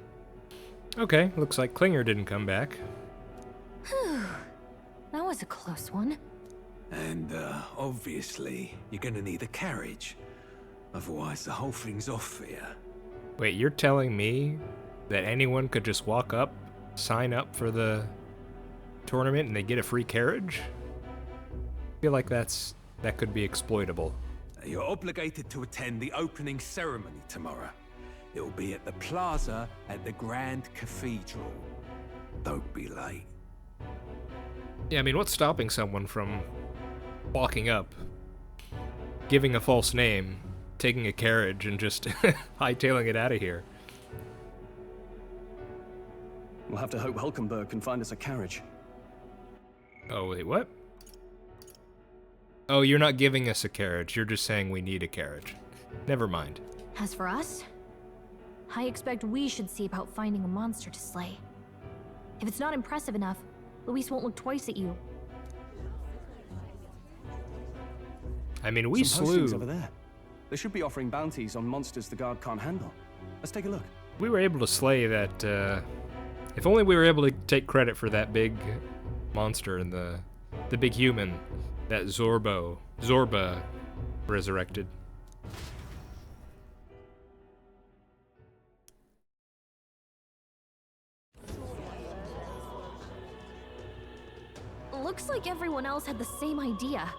A: Okay, looks like Klinger didn't come back.
E: Whew. That was a close one.
B: And, obviously, you're gonna need a carriage. Otherwise, the whole thing's off for you.
A: Wait, you're telling me that anyone could just walk up, sign up for the tournament, and they get a free carriage? I feel like that could be exploitable.
B: You're obligated to attend the opening ceremony tomorrow. It'll be at the plaza at the Grand Cathedral. Don't be late.
A: Yeah, I mean, what's stopping someone from walking up, giving a false name, taking a carriage, and just hightailing it out of here?
F: We'll have to hope Hulkenburg can find us a carriage.
A: Oh, wait, what? Oh, you're not giving us a carriage. You're just saying we need a carriage. Never mind.
E: As for us, I expect we should see about finding a monster to slay. If it's not impressive enough, Luis won't look twice at you.
A: I mean, we
F: Some
A: slew...
F: postings over there. They should be offering bounties on monsters the guard can't handle. Let's take a look.
A: We were able to slay that, if only we were able to take credit for that big monster and the big human that Zorba resurrected.
E: Looks like everyone else had the same idea.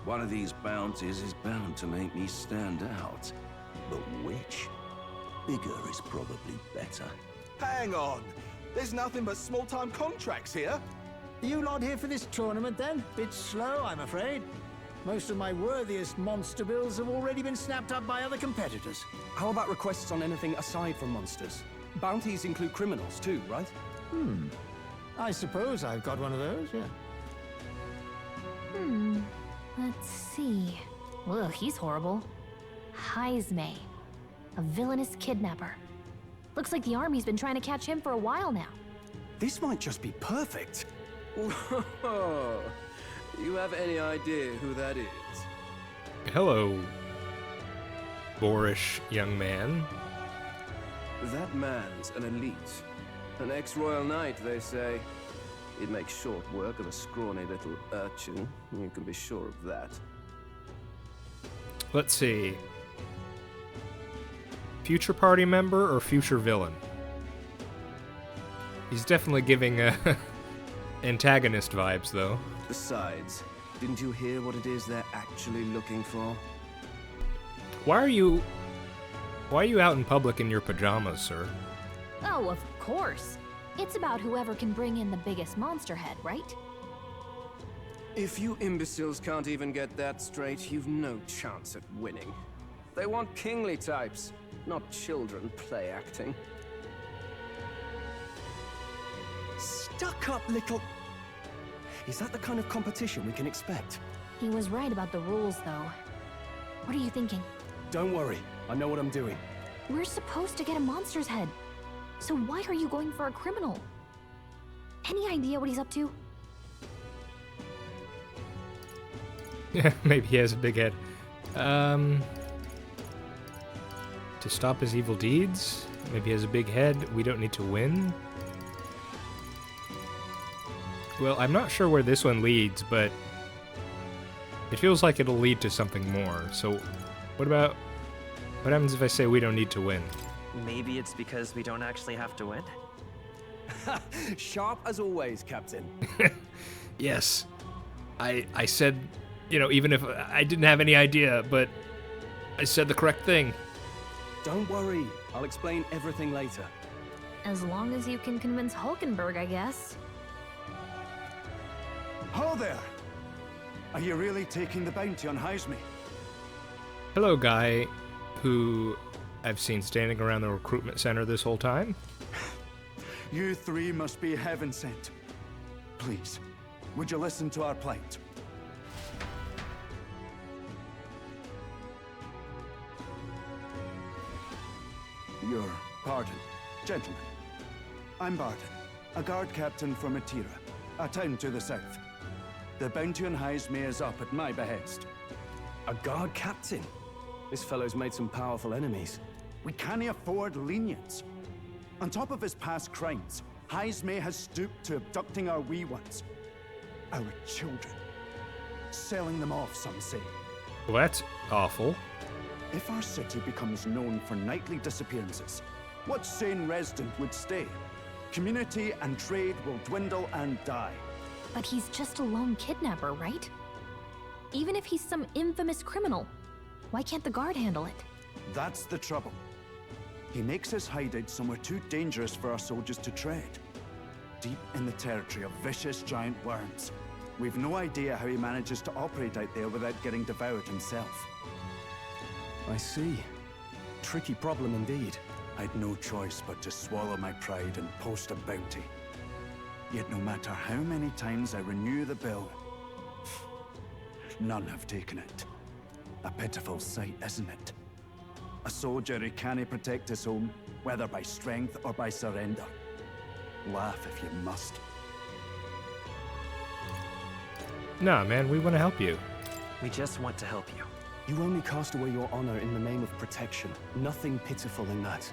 K: One of these bounties is bound to make me stand out. But which? Bigger is probably better.
L: Hang on! There's nothing but small-time contracts here.
M: You lot here for this tournament, then? Bit slow, I'm afraid. Most of my worthiest monster bills have already been snapped up by other competitors.
F: How about requests on anything aside from monsters? Bounties include criminals too, right?
M: I suppose I've got one of those, yeah.
E: Let's see. Ugh, he's horrible. Heisme, a villainous kidnapper. Looks like the army's been trying to catch him for a while now.
F: This might just be perfect.
N: Whoa. You have any idea who that is?
A: Hello, boorish young man.
N: That man's an elite. An ex-royal knight, they say. He'd make short work of a scrawny little urchin. You can be sure of that.
A: Let's see. Future party member or future villain? He's definitely giving antagonist vibes, though.
N: Besides, didn't you hear what it is they're actually looking for?
A: Why are you out in public in your pajamas, sir?
E: Oh, of course. It's about whoever can bring in the biggest monster head, right?
N: If you imbeciles can't even get that straight, you've no chance at winning. They want kingly types, not children play acting.
F: Stuck-up little... Is that the kind of competition we can expect?
E: He was right about the rules, though. What are you thinking?
F: Don't worry, I know what I'm doing.
E: We're supposed to get a monster's head. So why are you going for a criminal? Any idea what he's up to?
A: Yeah, maybe he has a big head. To stop his evil deeds? Maybe he has a big head. We don't need to win. Well, I'm not sure where this one leads, but it feels like it'll lead to something more. So, what happens if I say we don't need to win?
G: Maybe it's because we don't actually have to win?
F: Sharp as always, Captain.
A: Yes. I said, even if I didn't have any idea, but I said the correct thing.
F: Don't worry, I'll explain everything later.
E: As long as you can convince Hulkenburg, I guess.
L: Ho there! Are you really taking the bounty on Heisme?
A: Hello, guy who I've seen standing around the recruitment center this whole time.
L: You three must be heaven sent. Please, would you listen to our plight? Your pardon, gentlemen. I'm Barton. a guard captain for Matira, a town to the south. The bounty on Highsmere is up at my behest.
F: A guard captain? This fellow's made some powerful enemies.
L: We can't afford lenience. On top of his past crimes, Highsmere has stooped to abducting our wee ones. Our children. Selling them off, some say.
A: Well, that's awful.
L: If our city becomes known for nightly disappearances, what sane resident would stay? Community and trade will dwindle and die.
E: But he's just a lone kidnapper, right? Even if he's some infamous criminal, why can't the guard handle it?
L: That's the trouble. He makes his hideout somewhere too dangerous for our soldiers to tread. Deep in the territory of vicious giant worms. We've no idea how he manages to operate out there without getting devoured himself.
F: I see. Tricky problem indeed.
L: I'd no choice but to swallow my pride and post a bounty. Yet no matter how many times I renew the bill, none have taken it. A pitiful sight, isn't it? A soldier who can't protect his home, whether by strength or by surrender. Laugh if you must.
A: Nah, man, we want to help you.
G: We just want to help you.
F: You only cast away your honor in the name of protection. Nothing pitiful in that.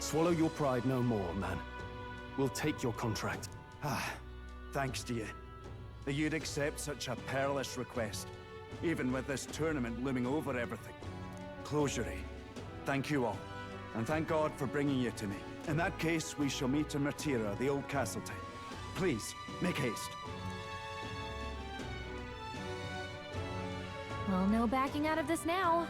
F: Swallow your pride no more, man. We'll take your contract.
L: Ah, thanks to you. That you'd accept such a perilous request, even with this tournament looming over everything. Closure, thank you all, and thank God for bringing you to me. In that case, we shall meet in Matira, the old castle town. Please, make haste.
E: Well, no backing out of this now.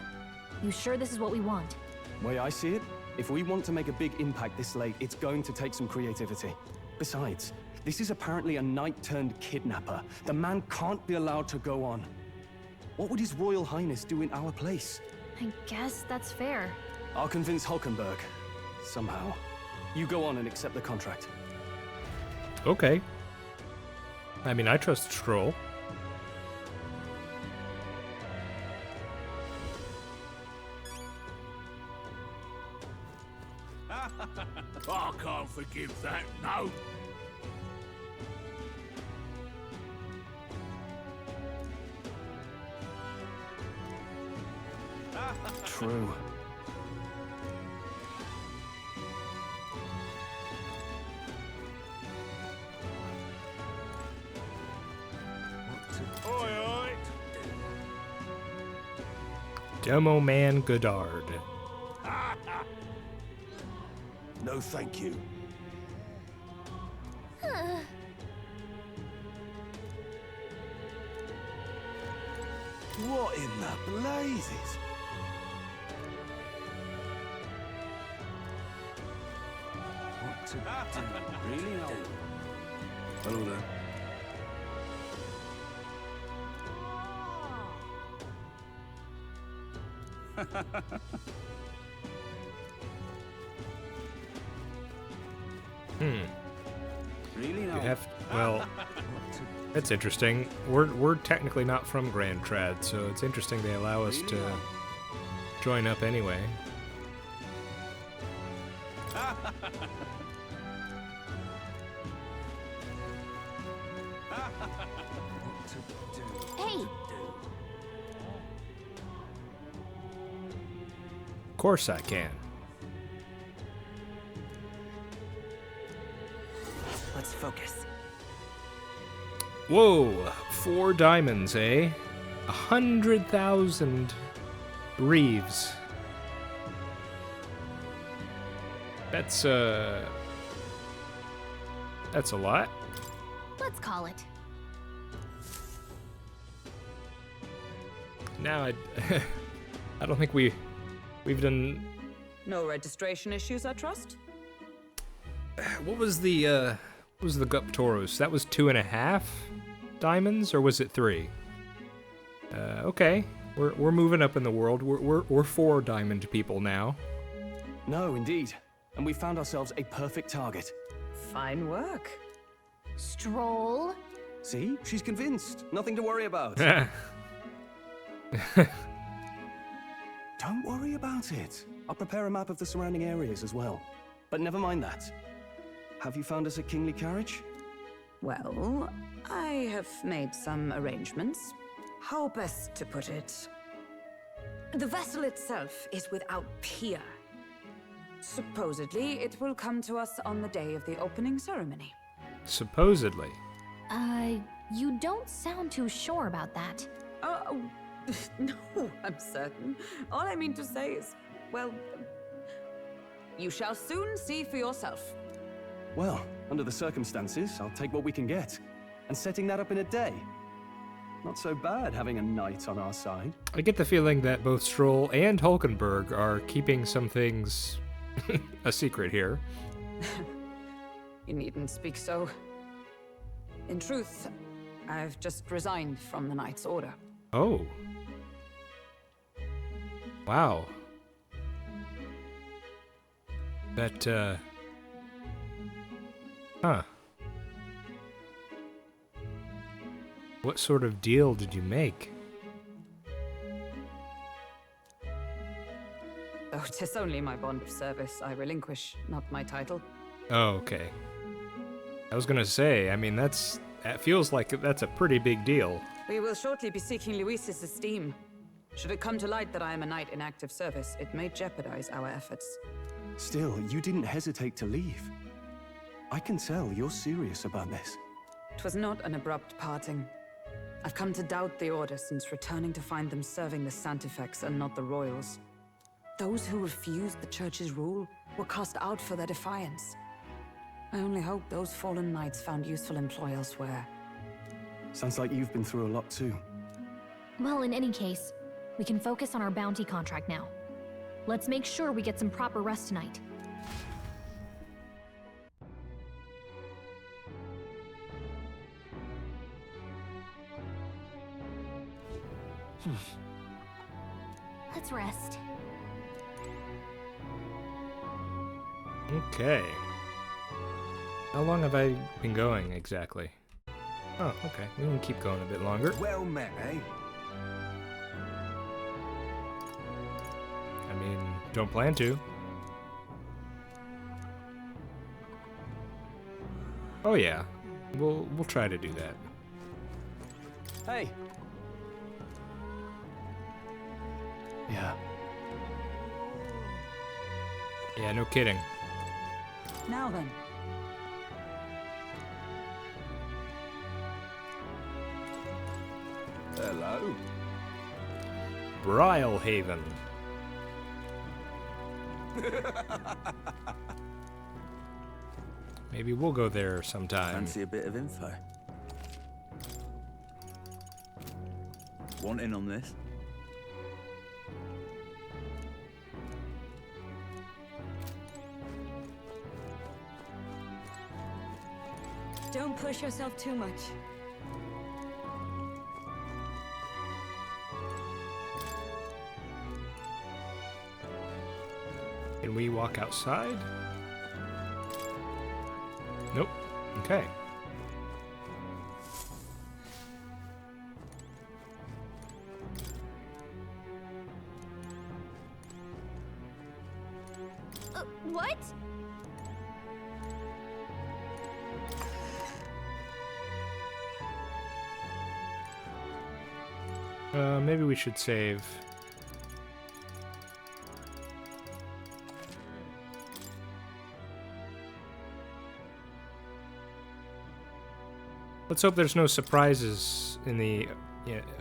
E: You sure this is what we want?
F: Way I see it, if we want to make a big impact this late, it's going to take some creativity. Besides, this is apparently a knight-turned-kidnapper. The man can't be allowed to go on. What would His Royal Highness do in our place?
E: I guess that's fair.
F: I'll convince Hulkenburg. Somehow. You go on and accept the contract.
A: Okay. I mean, I trust Strohl.
O: I can't forgive that, no.
F: True.
O: Oi.
A: Demo Man Godard.
K: No, thank you. What in the blazes? What to do? Really? No. Hello there. Really?
A: You have, well, that's interesting. We're technically not from Grand Trad, so it's interesting they allow us to join up anyway.
E: Hey!
A: Of course I can.
G: Let's focus.
A: Whoa, 4 diamonds, eh? 100,000 reeves. That's a lot.
E: Let's call it.
A: Now I don't think we've done.
H: No registration issues, I trust?
A: What was the Guptoros? That was 2.5 diamonds, or was it 3? Okay, we're moving up in the world. We're 4 diamond people now.
F: No, indeed. And we found ourselves a perfect target.
H: Fine work.
E: Strohl?
F: See? She's convinced. Nothing to worry about. Don't worry about it. I'll prepare a map of the surrounding areas as well. But never mind that. Have you found us a kingly carriage?
H: Well, I have made some arrangements. How best to put it? The vessel itself is without peer. Supposedly, it will come to us on the day of the opening ceremony.
A: Supposedly.
E: You don't sound too sure about that.
H: No, I'm certain. All I mean to say is, well, you shall soon see for yourself.
F: Well, under the circumstances, I'll take what we can get. And setting that up in a day. Not so bad having a knight on our side.
A: I get the feeling that both Strohl and Hulkenburg are keeping some things a secret here.
H: You needn't speak so. In truth, I've just resigned from the Knight's Order.
A: Oh. Wow. That, Huh. What sort of deal did you make?
H: Oh, 'tis only my bond of service I relinquish, not my title.
A: Oh, okay. I was gonna say, I mean, that feels like that's a pretty big deal.
H: We will shortly be seeking Luis's esteem. Should it come to light that I am a knight in active service, it may jeopardize our efforts.
F: Still, you didn't hesitate to leave. I can tell you're serious about this.
H: 'Twas not an abrupt parting. I've come to doubt the Order since returning to find them serving the Santifex and not the Royals. Those who refused the Church's rule were cast out for their defiance. I only hope those fallen knights found useful employ elsewhere.
F: Sounds like you've been through a lot too.
E: Well, in any case, we can focus on our bounty contract now. Let's make sure we get some proper rest tonight. Let's rest.
A: Okay. How long have I been going exactly? Oh, okay. We can keep going a bit longer.
B: Well met, eh?
A: I mean, don't plan to. Oh yeah. We'll try to do that.
F: Hey. Yeah.
A: Yeah, no kidding.
H: Now then.
B: Hello.
A: Brylehaven. Maybe we'll go there sometime.
B: Fancy a bit of info? Want in on this?
I: Don't push yourself too much.
A: Can we walk outside? Nope. Okay.
E: What?
A: Maybe we should save. Let's hope there's no surprises in the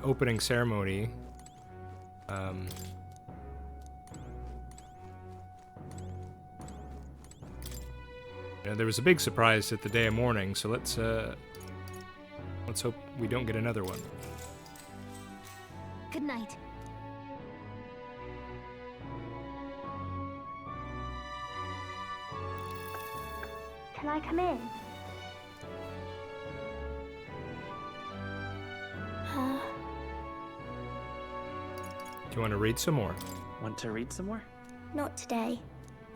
A: opening ceremony. There was a big surprise at the day of mourning, so let's hope we don't get another one.
E: Good night.
C: Can I come in?
A: Do you want to read some more?
G: Want to read some more?
C: Not today.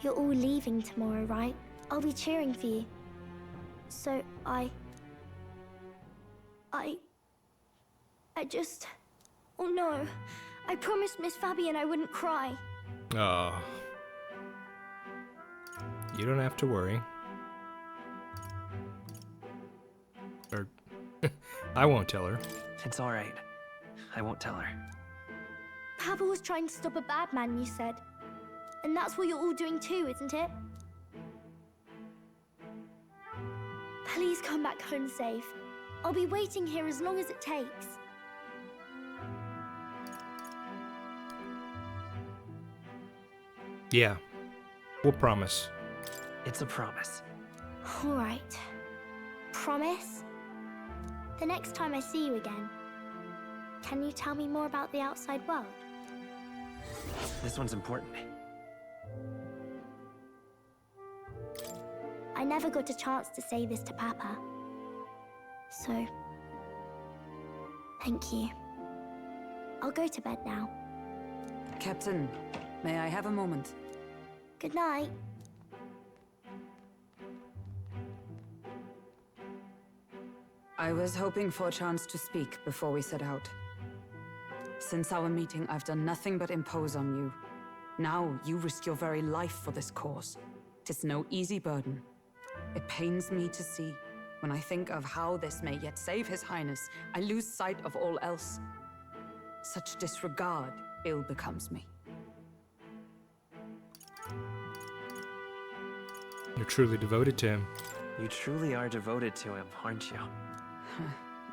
C: You're all leaving tomorrow, right? I'll be cheering for you. So I just... Oh no. I promised Miss Fabian I wouldn't cry.
A: Oh. You don't have to worry. I won't tell her.
G: It's all right. I won't tell her.
C: Papa was trying to stop a bad man, you said. And that's what you're all doing too, isn't it? Please come back home safe. I'll be waiting here as long as it takes.
A: Yeah, we'll promise.
G: It's a promise.
C: All right. Promise? The next time I see you again, can you tell me more about the outside world?
G: This one's important.
C: I never got a chance to say this to Papa. So, thank you. I'll go to bed now.
H: Captain, may I have a moment?
C: Good night.
H: I was hoping for a chance to speak before we set out. Since our meeting, I've done nothing but impose on you. Now, you risk your very life for this cause. 'Tis no easy burden. It pains me to see. When I think of how this may yet save His Highness, I lose sight of all else. Such disregard ill becomes me.
A: You're truly devoted to him.
G: You truly are devoted to him, aren't you?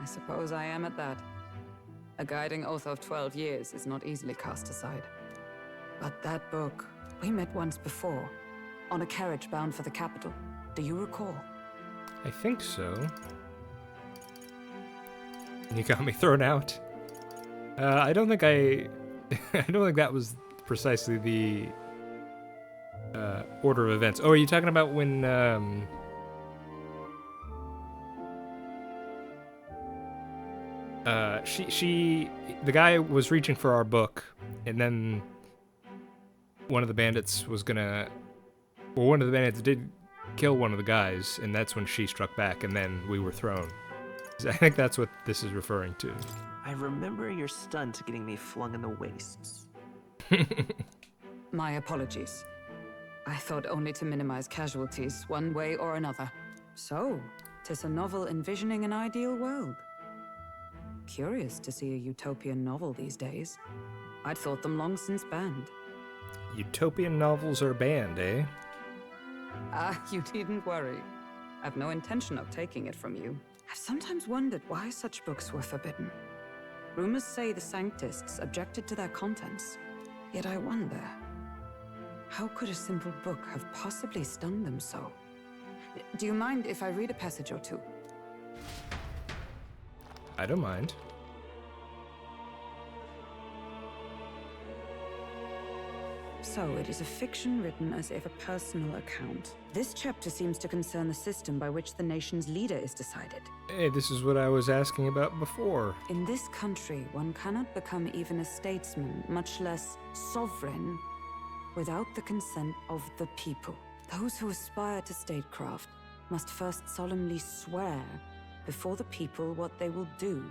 H: I suppose I am at that. A guiding oath of 12 years is not easily cast aside. But that book, we met once before, on a carriage bound for the capital. Do you recall?
A: I think so. You got me thrown out. I don't think I don't think that was precisely the order of events. Oh, are you talking about when the guy was reaching for our book, and then one of the bandits did kill one of the guys, and that's when she struck back, and then we were thrown. I think that's what this is referring to.
G: I remember your stunt getting me flung in the wastes.
H: My apologies. I thought only to minimize casualties, one way or another. So, 'tis a novel envisioning an ideal world. Curious to see a utopian novel these days. I'd thought them long since banned.
A: Utopian novels are banned, eh?
H: You needn't worry. I've no intention of taking it from you. I've sometimes wondered why such books were forbidden. Rumors say the Sanctists objected to their contents. Yet I wonder, how could a simple book have possibly stunned them so? Do you mind if I read a passage or two?
A: I don't mind.
H: So, it is a fiction written as if a personal account. This chapter seems to concern the system by which the nation's leader is decided.
A: Hey, this is what I was asking about before.
H: In this country, one cannot become even a statesman, much less sovereign, without the consent of the people. Those who aspire to statecraft must first solemnly swear before the people what they will do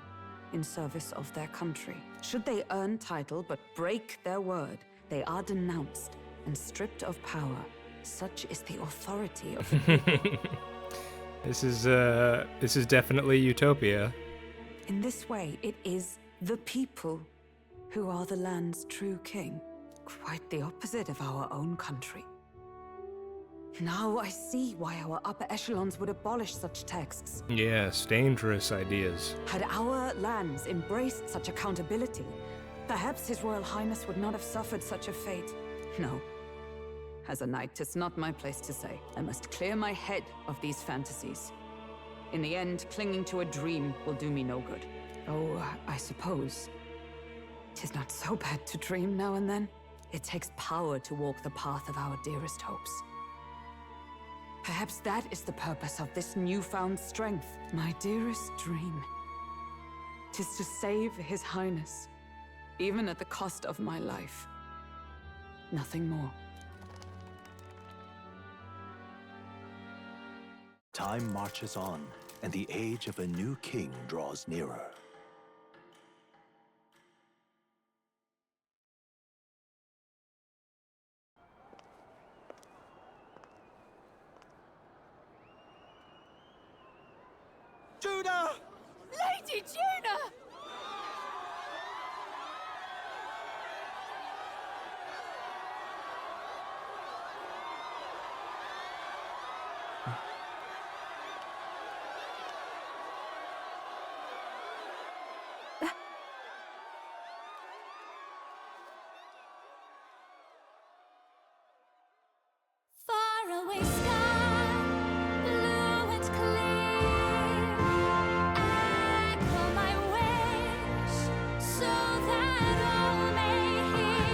H: in service of their country. Should they earn title but break their word, they are denounced and stripped of power. Such is the authority of the people.
A: This is definitely utopia.
H: In this way, it is the people who are the land's true king. Quite the opposite of our own country. Now I see why our upper echelons would abolish such texts.
A: Yes, dangerous ideas.
H: Had our lands embraced such accountability, perhaps His Royal Highness would not have suffered such a fate. No. As a knight, 'tis not my place to say. I must clear my head of these fantasies. In the end, clinging to a dream will do me no good. Oh, I suppose 'tis not so bad to dream now and then. It takes power to walk the path of our dearest hopes. Perhaps that is the purpose of this newfound strength. My dearest dream. 'Tis to save His Highness, even at the cost of my life. Nothing more.
P: Time marches on, and the age of a new king draws nearer.
L: Judah!
E: Mighty Tuna!
Q: Far away sky, blue and clear. Echo my wish, so that all may hear.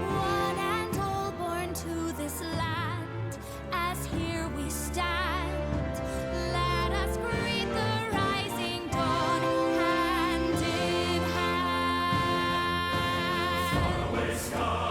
Q: One and all born to this land, as here we stand. Let us greet the rising dawn, hand in hand. Far away sky.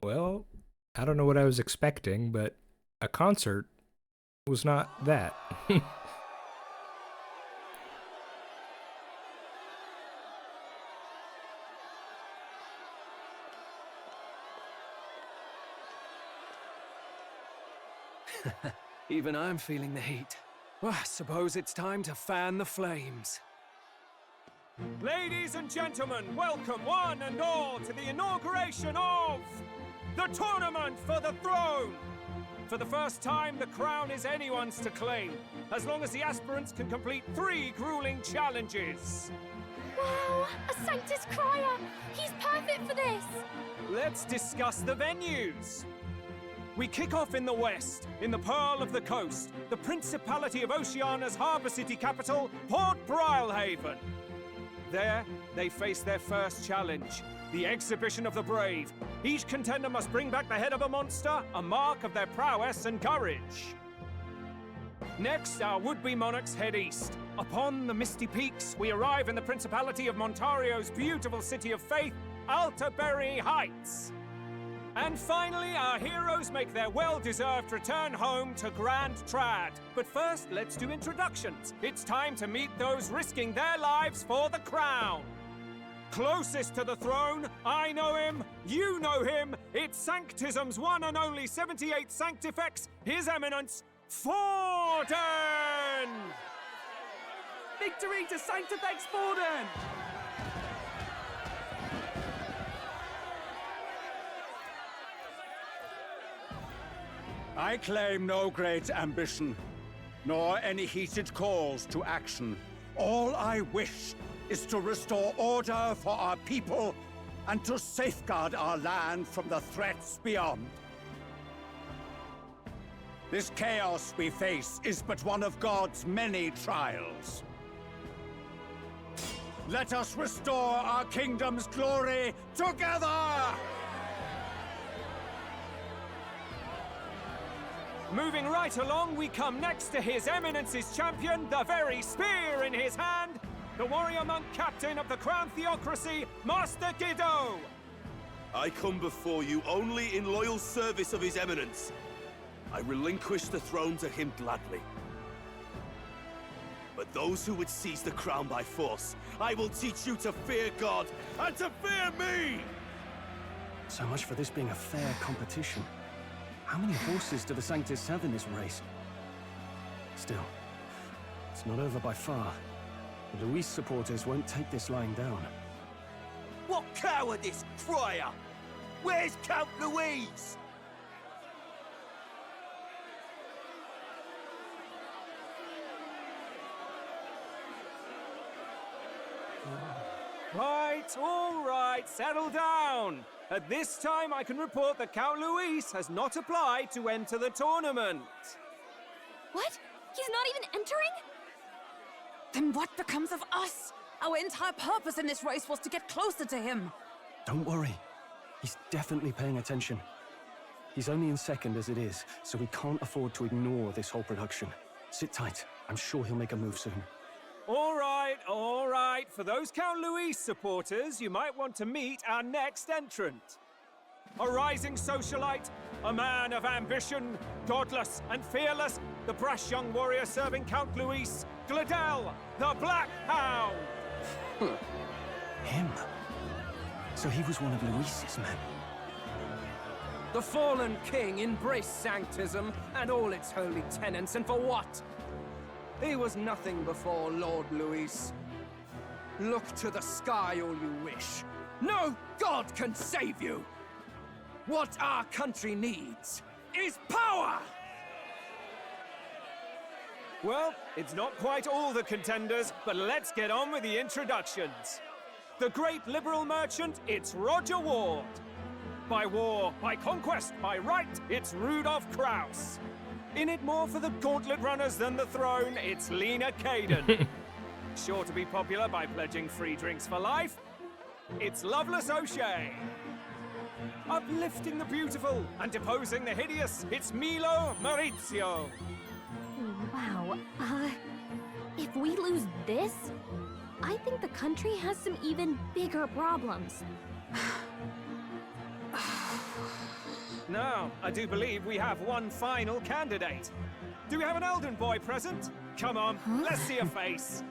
A: Well, I don't know what I was expecting, but a concert was not that.
J: Even I'm feeling the heat. Well, I suppose it's time to fan the flames. Ladies and gentlemen, welcome one and all to the inauguration of the Tournament for the Throne! For the first time, the crown is anyone's to claim, as long as the aspirants can complete 3 grueling challenges.
C: Wow, a Sanctist crier! He's perfect for this!
J: Let's discuss the venues. We kick off in the west, in the Pearl of the Coast, the Principality of Oceania's harbour city capital, Port Brilehaven. There, they face their first challenge, the Exhibition of the Brave. Each contender must bring back the head of a monster, a mark of their prowess and courage. Next, our would-be monarchs head east. Upon the misty peaks, we arrive in the Principality of Montario's beautiful city of faith, Alterbury Heights. And finally, our heroes make their well-deserved return home to Grand Trad. But first, let's do introductions. It's time to meet those risking their lives for the crown. Closest to the throne, I know him, you know him. It's Sanctism's one and only 78th Sanctifex, His Eminence, Forden! Victory to Sanctifex Forden!
L: I claim no great ambition, nor any heated calls to action. All I wish is to restore order for our people and to safeguard our land from the threats beyond. This chaos we face is but one of God's many trials. Let us restore our kingdom's glory together!
J: Moving right along, we come next to His Eminence's champion, the very spear in his hand, the warrior monk captain of the Crown Theocracy, Master Guido!
R: I come before you only in loyal service of His Eminence. I relinquish the throne to him gladly. But those who would seize the crown by force, I will teach you to fear God and to fear me!
F: So much for this being a fair competition. How many horses do the Sanctists have in this race? Still, it's not over by far. The Luis supporters won't take this lying down.
R: What cowardice, crier! Where's Count Louise?
J: Right, all right, settle down. At this time, I can report that Count Luis has not applied to enter the tournament.
E: What? He's not even entering?
H: Then what becomes of us? Our entire purpose in this race was to get closer to him.
F: Don't worry. He's definitely paying attention. He's only in second as it is, so we can't afford to ignore this whole production. Sit tight. I'm sure he'll make a move soon.
J: All right, all right. For those Count Louis supporters, you might want to meet our next entrant. A rising socialite, a man of ambition, godless and fearless, the brash young warrior serving Count Louis, Gladel, the Black Hound.
F: Him? So he was one of Louis's men.
N: The fallen king embraced sanctism and all its holy tenets, and for what? He was nothing before Lord Louis. Look to the sky all you wish. No god can save you! What our country needs is power!
J: Well, it's not quite all the contenders, but let's get on with the introductions. The great liberal merchant, it's Roger Ward. By war, by conquest, by right, it's Rudolph Kraus. In it more for the gauntlet runners than the throne, it's Lena Caden. Sure to be popular by pledging free drinks for life, it's Loveless O'Shea. Uplifting the beautiful and deposing the hideous, it's Milo Maurizio.
E: Wow, if we lose this, I think the country has some even bigger problems.
J: Now, I do believe we have one final candidate. Do we have an Elden boy present? Come on, let's see a face.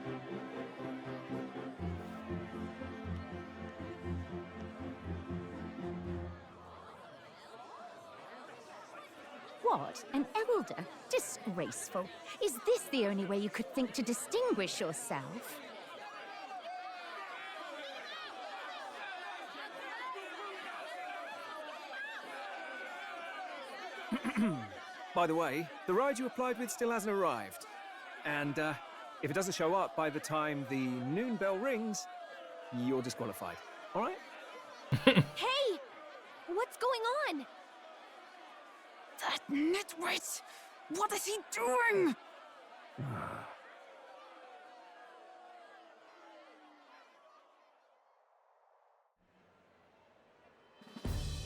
S: What? An elder? Disgraceful. Is this the only way you could think to distinguish yourself?
J: By the way, the ride you applied with still hasn't arrived. And if it doesn't show up by the time the noon bell rings, you're disqualified. All right?
E: Hey! What's going on?
H: That nitwit! What is he doing?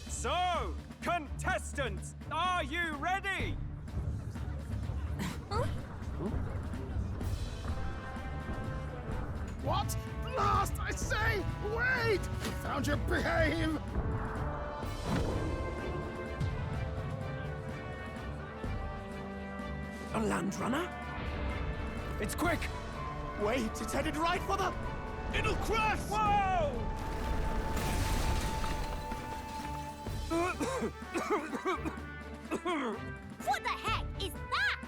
J: So, contestants, are you ready?
T: What? Blast, I say! Wait! Found your behave!
N: A land runner?
T: It's quick! Wait, it's headed right for the... It'll crash!
J: Whoa!
S: What the heck is that?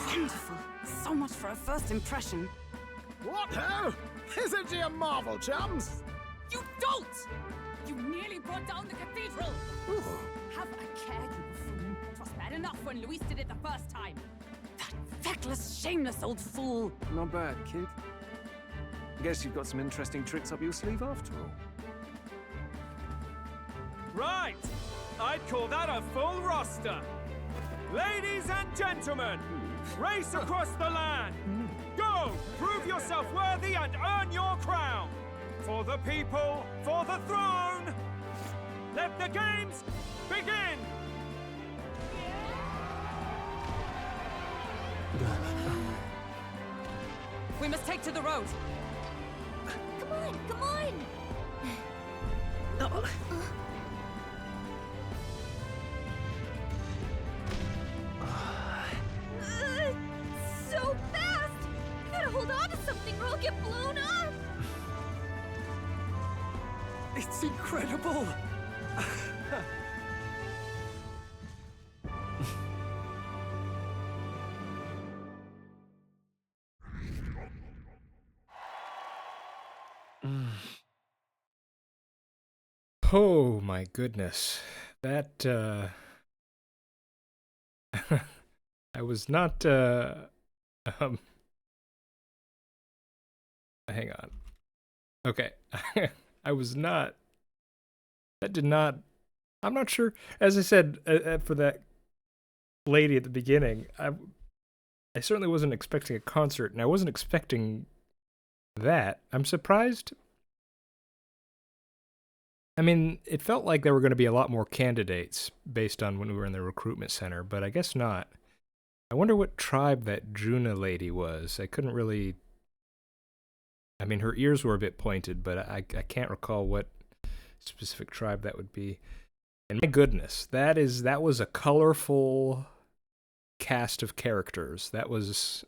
H: Wonderful. So much for a first impression.
T: What ho? Isn't she a marvel, chums?
H: You don't! You nearly brought down the cathedral! Have a care, you fool. It was bad enough when Luis did it the first time. That feckless, shameless old fool.
J: Not bad, kid. Guess you've got some interesting tricks up your sleeve after all. Right! I'd call that a full roster. Ladies and gentlemen, race across the land. Go! Prove yourself worthy and earn your crown. For the people, for the throne. Let the games begin!
H: We must take to the road.
E: Come on, come on! So fast! Gotta hold on to something or I'll get blown up!
N: It's incredible!
A: Oh my goodness. That I was not hang on. Okay. I was not that did not I'm not sure, as I said for that lady at the beginning, I certainly wasn't expecting a concert, and I wasn't expecting that. I'm surprised. I mean, it felt like there were going to be a lot more candidates based on when we were in the recruitment center, but I guess not. I wonder what tribe that Juna lady was. I couldn't really... I mean, her ears were a bit pointed, but I can't recall what specific tribe that would be. And my goodness, that was a colorful cast of characters. That was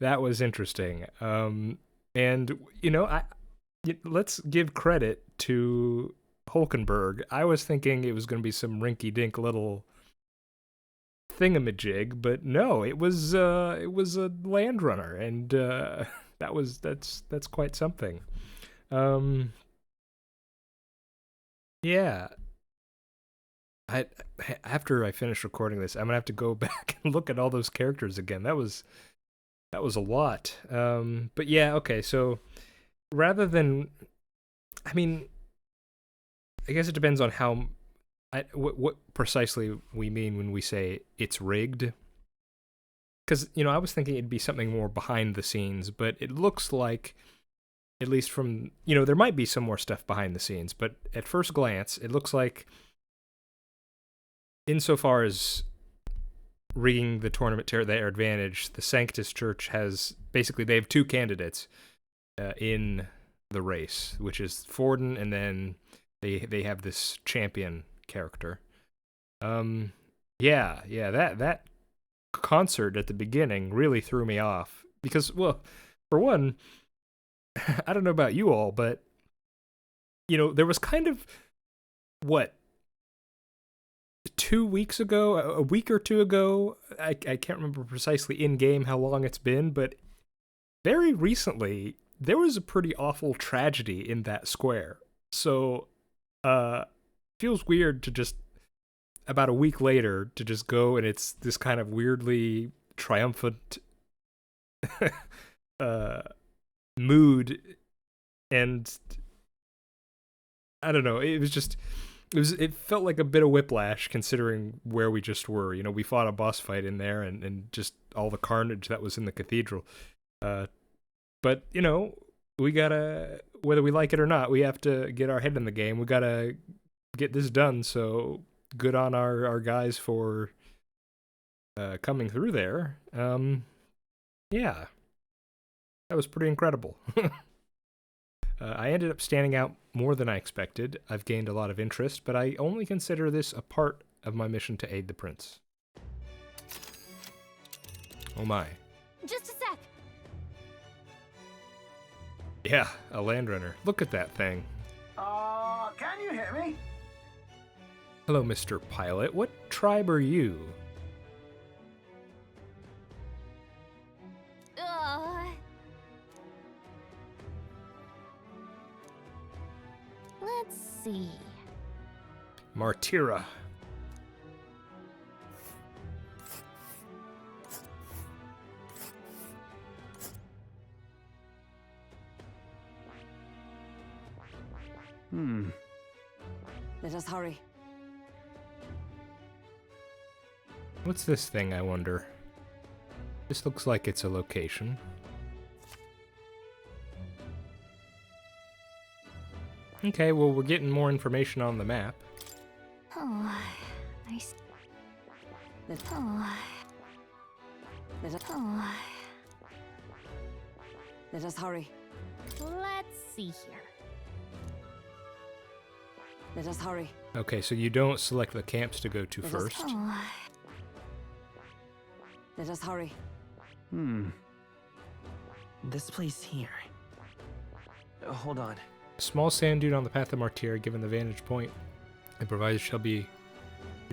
A: that was interesting. And you know, let's give credit to Hulkenburg. I was thinking it was going to be some rinky-dink little thingamajig, but no, it was a land runner, and that's quite something. Yeah. After I finish recording this, I'm gonna have to go back and look at all those characters again. That was a lot. But yeah, okay. So rather than, I mean, I guess it depends on how, what precisely we mean when we say it's rigged. Because I was thinking it'd be something more behind the scenes, but it looks like, at least from there might be some more stuff behind the scenes, but at first glance, it looks like, insofar as rigging the tournament to their advantage, the Sanctist Church has basically, they have two candidates in the race, which is Forden, and then they have this champion character. That concert at the beginning really threw me off because, well, for one, I don't know about you all, but there was kind of what, 2 weeks ago, a week or two ago, I can't remember precisely in game how long it's been, but very recently there was a pretty awful tragedy in that square. So feels weird to just about a week later to just go and it's this kind of weirdly triumphant mood, and I don't know, it felt like a bit of whiplash considering where we just were. We fought a boss fight in there and just all the carnage that was in the cathedral. But, we gotta, whether we like it or not, we have to get our head in the game. We gotta get this done, so good on our guys for coming through there. Yeah. That was pretty incredible. I ended up standing out more than I expected. I've gained a lot of interest, but I only consider this a part of my mission to aid the prince. Oh my.
E: Just a sec.
A: Yeah, a landrunner. Look at that thing.
M: Can you hear me?
A: Hello, Mr. Pilot. What tribe are you?
E: Let's see.
A: Martyra.
H: Let us hurry.
A: What's this thing, I wonder? This looks like it's a location. Okay, well, we're getting more information on the map.
E: Oh, nice.
H: Let us hurry.
E: Let's see here.
H: Let us hurry.
A: Okay, so you don't select the camps to go to first.
H: Let us hurry.
G: This place here. Hold on.
A: A small sand dune on the path of Martyr, given the vantage point it provides, it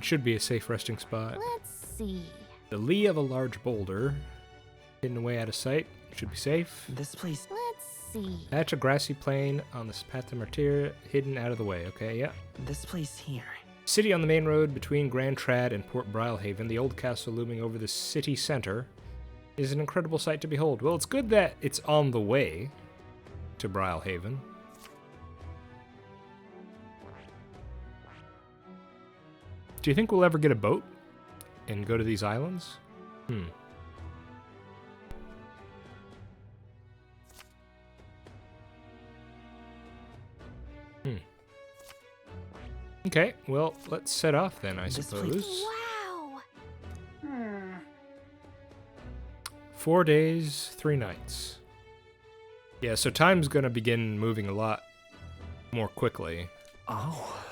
A: should be a safe resting spot.
E: Let's see.
A: The lee of a large boulder, hidden away out of sight, should be safe.
G: This place.
E: Let's see.
A: Patch a grassy plain on the path to Martyr, hidden out of the way. Okay, yeah.
G: This place here.
A: City on the main road between Grand Trad and Port Brilehaven, the old castle looming over the city center, is an incredible sight to behold. Well, it's good that it's on the way to Brilehaven. Do you think we'll ever get a boat and go to these islands? Okay, well, let's set off then, I suppose.
C: Wow!
A: 4 days, 3 nights. Yeah, so time's gonna begin moving a lot more quickly.
F: Oh.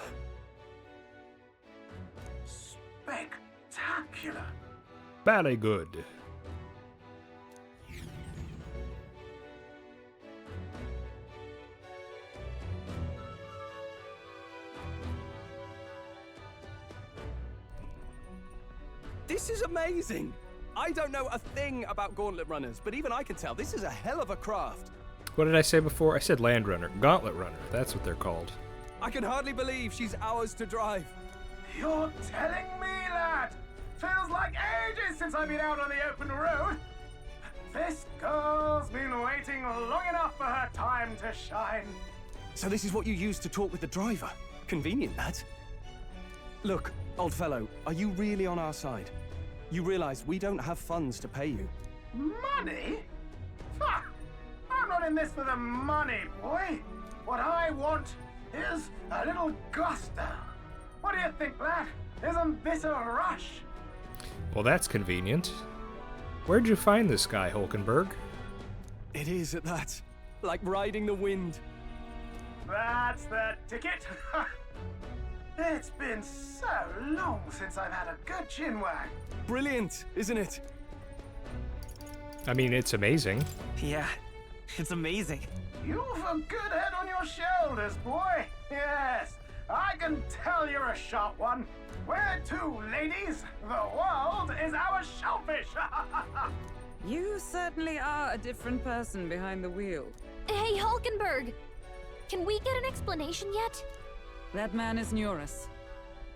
L: Spectacular.
A: Very good.
N: This is amazing! I don't know a thing about gauntlet runners, but even I can tell this is a hell of a craft.
A: What did I say before? I said land runner. Gauntlet runner. That's what they're called.
N: I can hardly believe she's ours to drive.
T: You're telling me, lad? Feels like ages since I've been out on the open road. This girl's been waiting long enough for her time to shine.
N: So this is what you use to talk with the driver? Convenient, that. Look, old fellow, are you really on our side? You realize we don't have funds to pay you.
T: Money? Ha! I'm not in this for the money, boy. What I want is a little gusto. What do you think, lad? Isn't this a rush?
A: Well, that's convenient. Where'd you find this guy, Hulkenburg?
N: It is at that. Like riding the wind.
T: That's the ticket. It's been so long since I've had a good chinwag.
N: Brilliant, isn't it?
A: I mean, it's amazing.
G: Yeah, it's amazing.
T: You've a good head on your shoulders, boy. Yes, I can tell you're a sharp one. Where to, ladies? The world is our shellfish.
H: You certainly are a different person behind the wheel.
E: Hey, Hulkenburg! Can we get an explanation yet?
H: That man is Nuris.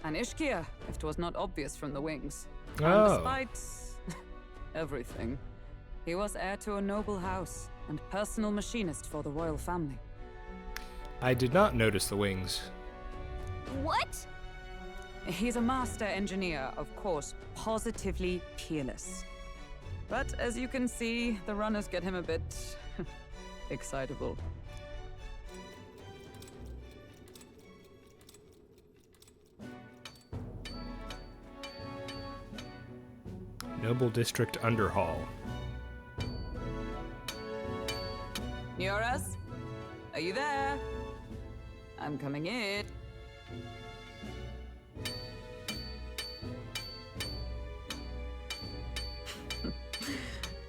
H: An Ishkia, if 'twas not obvious from the wings.
A: Oh.
H: And despite everything, he was heir to a noble house and personal machinist for the royal family.
A: I did not notice the wings.
E: What?
H: He's a master engineer, of course, positively peerless. But as you can see, the runners get him a bit excitable.
A: Noble District Underhall.
H: Nuris? Are you there? I'm coming in.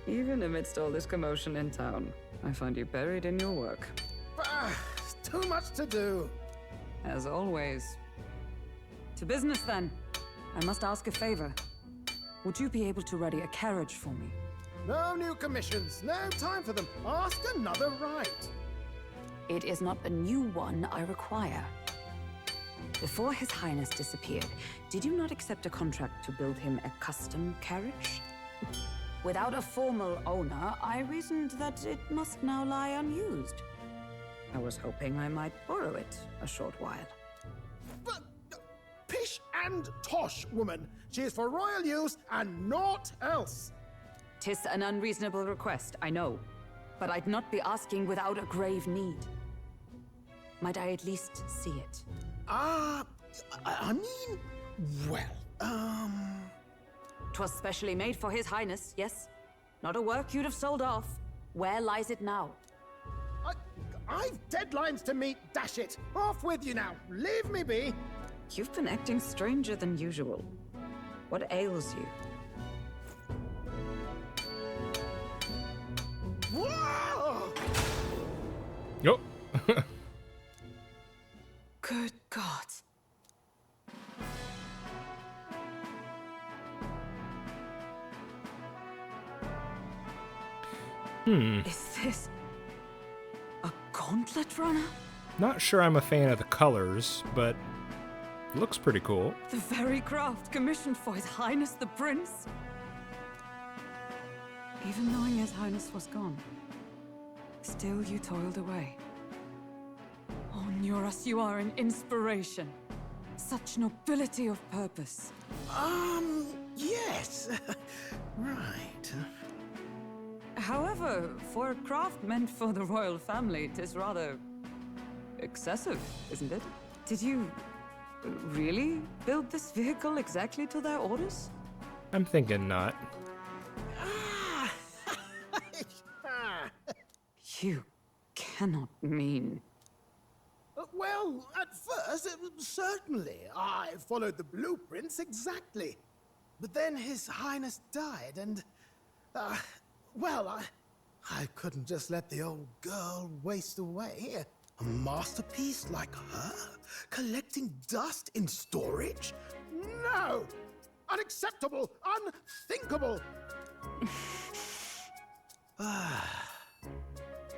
H: Even amidst all this commotion in town, I find you buried in your work.
T: Too much to do.
H: As always. To business, then. I must ask a favor. Would you be able to ready a carriage for me?
T: No new commissions. No time for them. Ask another right.
H: It is not a new one I require. Before His Highness disappeared, did you not accept a contract to build him a custom carriage? Without a formal owner, I reasoned that it must now lie unused. I was hoping I might borrow it a short while.
T: But, pish and tosh, woman. She is for royal use and naught else.
H: 'Tis an unreasonable request, I know. But I'd not be asking without a grave need. Might I at least see it?
T: I mean, well,
H: 'Twas specially made for His Highness, yes? Not a work you'd have sold off. Where lies it now?
T: I've deadlines to meet, dash it. Off with you now. Leave me be.
H: You've been acting stranger than usual. What ails you?
T: Whoa!
A: Yup.
H: Good God. Is this a gauntlet runner?
A: Not sure I'm a fan of the colors, but looks pretty cool.
H: The very craft commissioned for His Highness the Prince? Even knowing His Highness was gone, still you toiled away. Oh, Nuris, you are an inspiration. Such nobility of purpose.
T: Yes. Right.
H: However, for a craft meant for the royal family, 'tis rather excessive, isn't it? Did you Really? Build this vehicle exactly to their orders?
A: I'm thinking not.
H: You cannot mean...
T: Well, at first, certainly. I followed the blueprints exactly. But then His Highness died, and... well, I couldn't just let the old girl waste away. A masterpiece like her? Collecting dust in storage? No! Unacceptable! Unthinkable!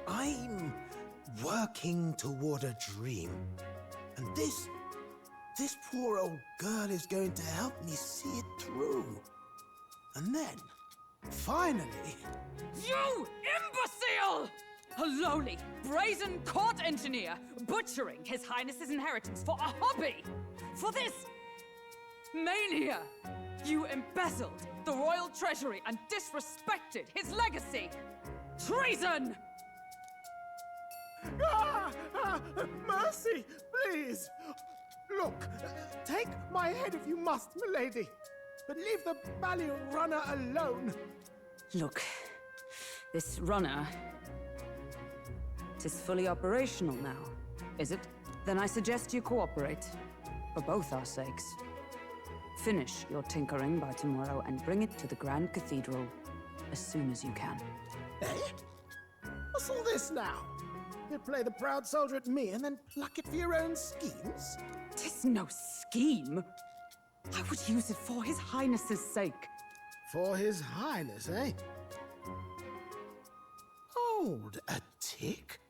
T: I'm working toward a dream. And this poor old girl is going to help me see it through. And then, finally...
H: You imbecile! A lowly, brazen court engineer butchering His Highness's inheritance for a hobby! For this mania! You embezzled the royal treasury and disrespected his legacy! Treason!
T: Mercy, please! Look, take my head if you must, milady. But leave the bally runner alone.
H: Look, this runner... is fully operational now, is it? Then I suggest you cooperate, for both our sakes. Finish your tinkering by tomorrow and bring it to the Grand Cathedral as soon as you can.
T: Eh? What's all this now? You play the proud soldier at me and then pluck it for your own schemes?
H: 'Tis no scheme. I would use it for His Highness's sake.
T: For His Highness, eh? Hold a tick.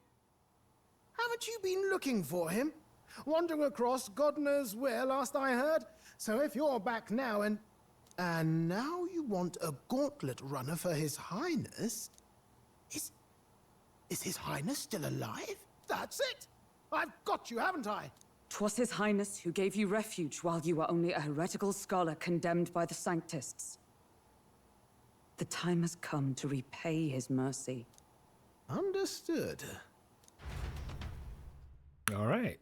T: Haven't you been looking for him? Wandering across God knows where last I heard? So if you're back now and now you want a gauntlet runner for His Highness? Is His Highness still alive? That's it! I've got you, haven't I?
H: 'Twas His Highness who gave you refuge while you were only a heretical scholar condemned by the Sanctists. The time has come to repay his mercy.
T: Understood.
A: All right.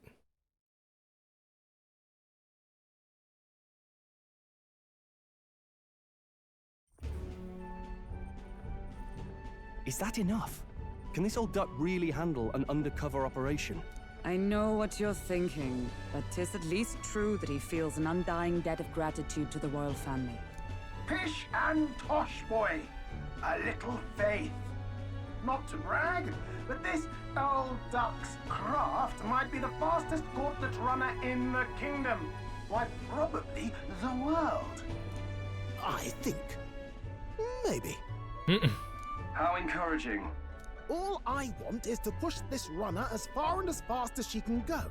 F: Is that enough? Can this old duck really handle an undercover operation?
H: I know what you're thinking, but 'tis at least true that he feels an undying debt of gratitude to the royal family.
T: Pish and tosh, boy. A little faith. Not to brag, but this old duck's craft might be the fastest gauntlet runner in the kingdom. Why, probably the world. I think. Maybe.
J: How encouraging.
T: All I want is to push this runner as far and as fast as she can go.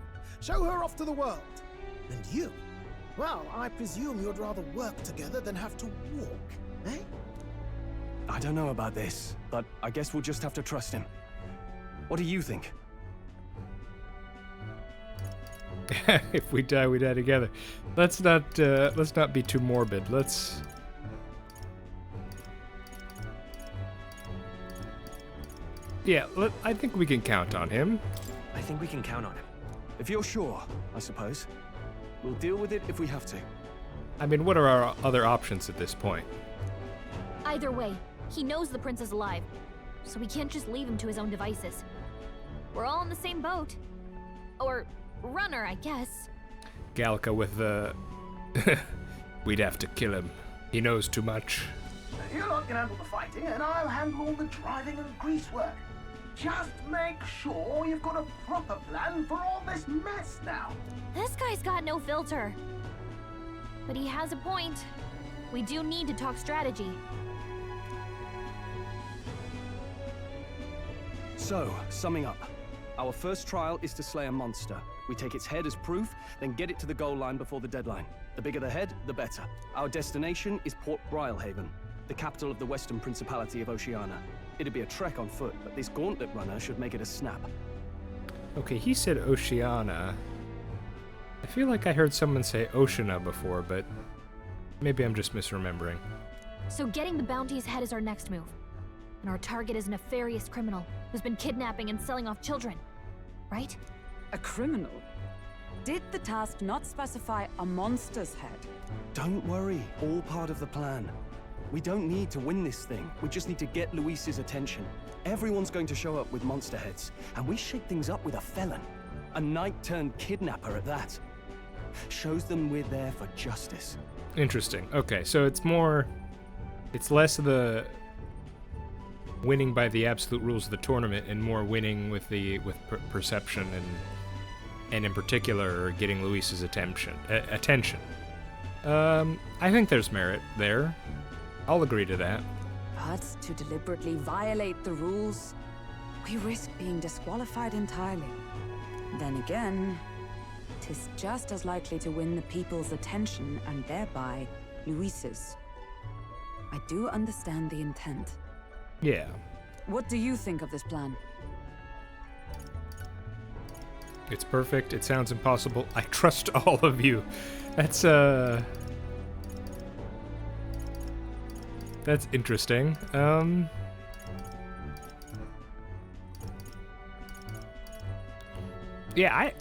T: Show her off to the world. And you? Well, I presume you'd rather work together than have to walk, eh?
F: I don't know about this, but I guess we'll just have to trust him. What do you think?
A: If we die, we die together. Let's not be too morbid. Yeah, I think we can count on him.
F: I think we can count on him. If you're sure, I suppose. We'll deal with it if we have to.
A: I mean, what are our other options at this point?
E: Either way, he knows the prince is alive, so we can't just leave him to his own devices. We're all in the same boat. Or runner, I guess.
A: Galka with the... We'd have to kill him. He knows too much.
T: You lot can handle the fighting, and I'll handle all the driving and grease work. Just make sure you've got a proper plan for all this mess now.
E: This guy's got no filter. But he has a point. We do need to talk strategy.
F: So, summing up. Our first trial is to slay a monster. We take its head as proof, then get it to the goal line before the deadline. The bigger the head, the better. Our destination is Port Brylehaven, the capital of the Western Principality of Oceania. It'd be a trek on foot, but this gauntlet runner should make it a snap.
A: Okay, he said Oceania. I feel like I heard someone say Oceania before, but maybe I'm just misremembering.
E: So getting the bounty's head is our next move. And our target is a nefarious criminal who's been kidnapping and selling off children. Right?
H: A criminal? Did the task not specify a monster's head?
F: Don't worry, all part of the plan. We don't need to win this thing. We just need to get Luis's attention. Everyone's going to show up with monster heads, and we shake things up with a felon. A knight-turned-kidnapper at that. Shows them we're there for justice.
A: Interesting. Okay, so it's less of the winning by the absolute rules of the tournament and more winning with perception and in particular getting Luis's attention. I think there's merit there. I'll agree to that.
H: But to deliberately violate the rules, we risk being disqualified entirely. Then again, 'tis just as likely to win the people's attention and thereby Luis's. I do understand the intent.
A: Yeah.
H: What do you think of this plan?
A: It's perfect. It sounds impossible. I trust all of you. That's interesting. Yeah,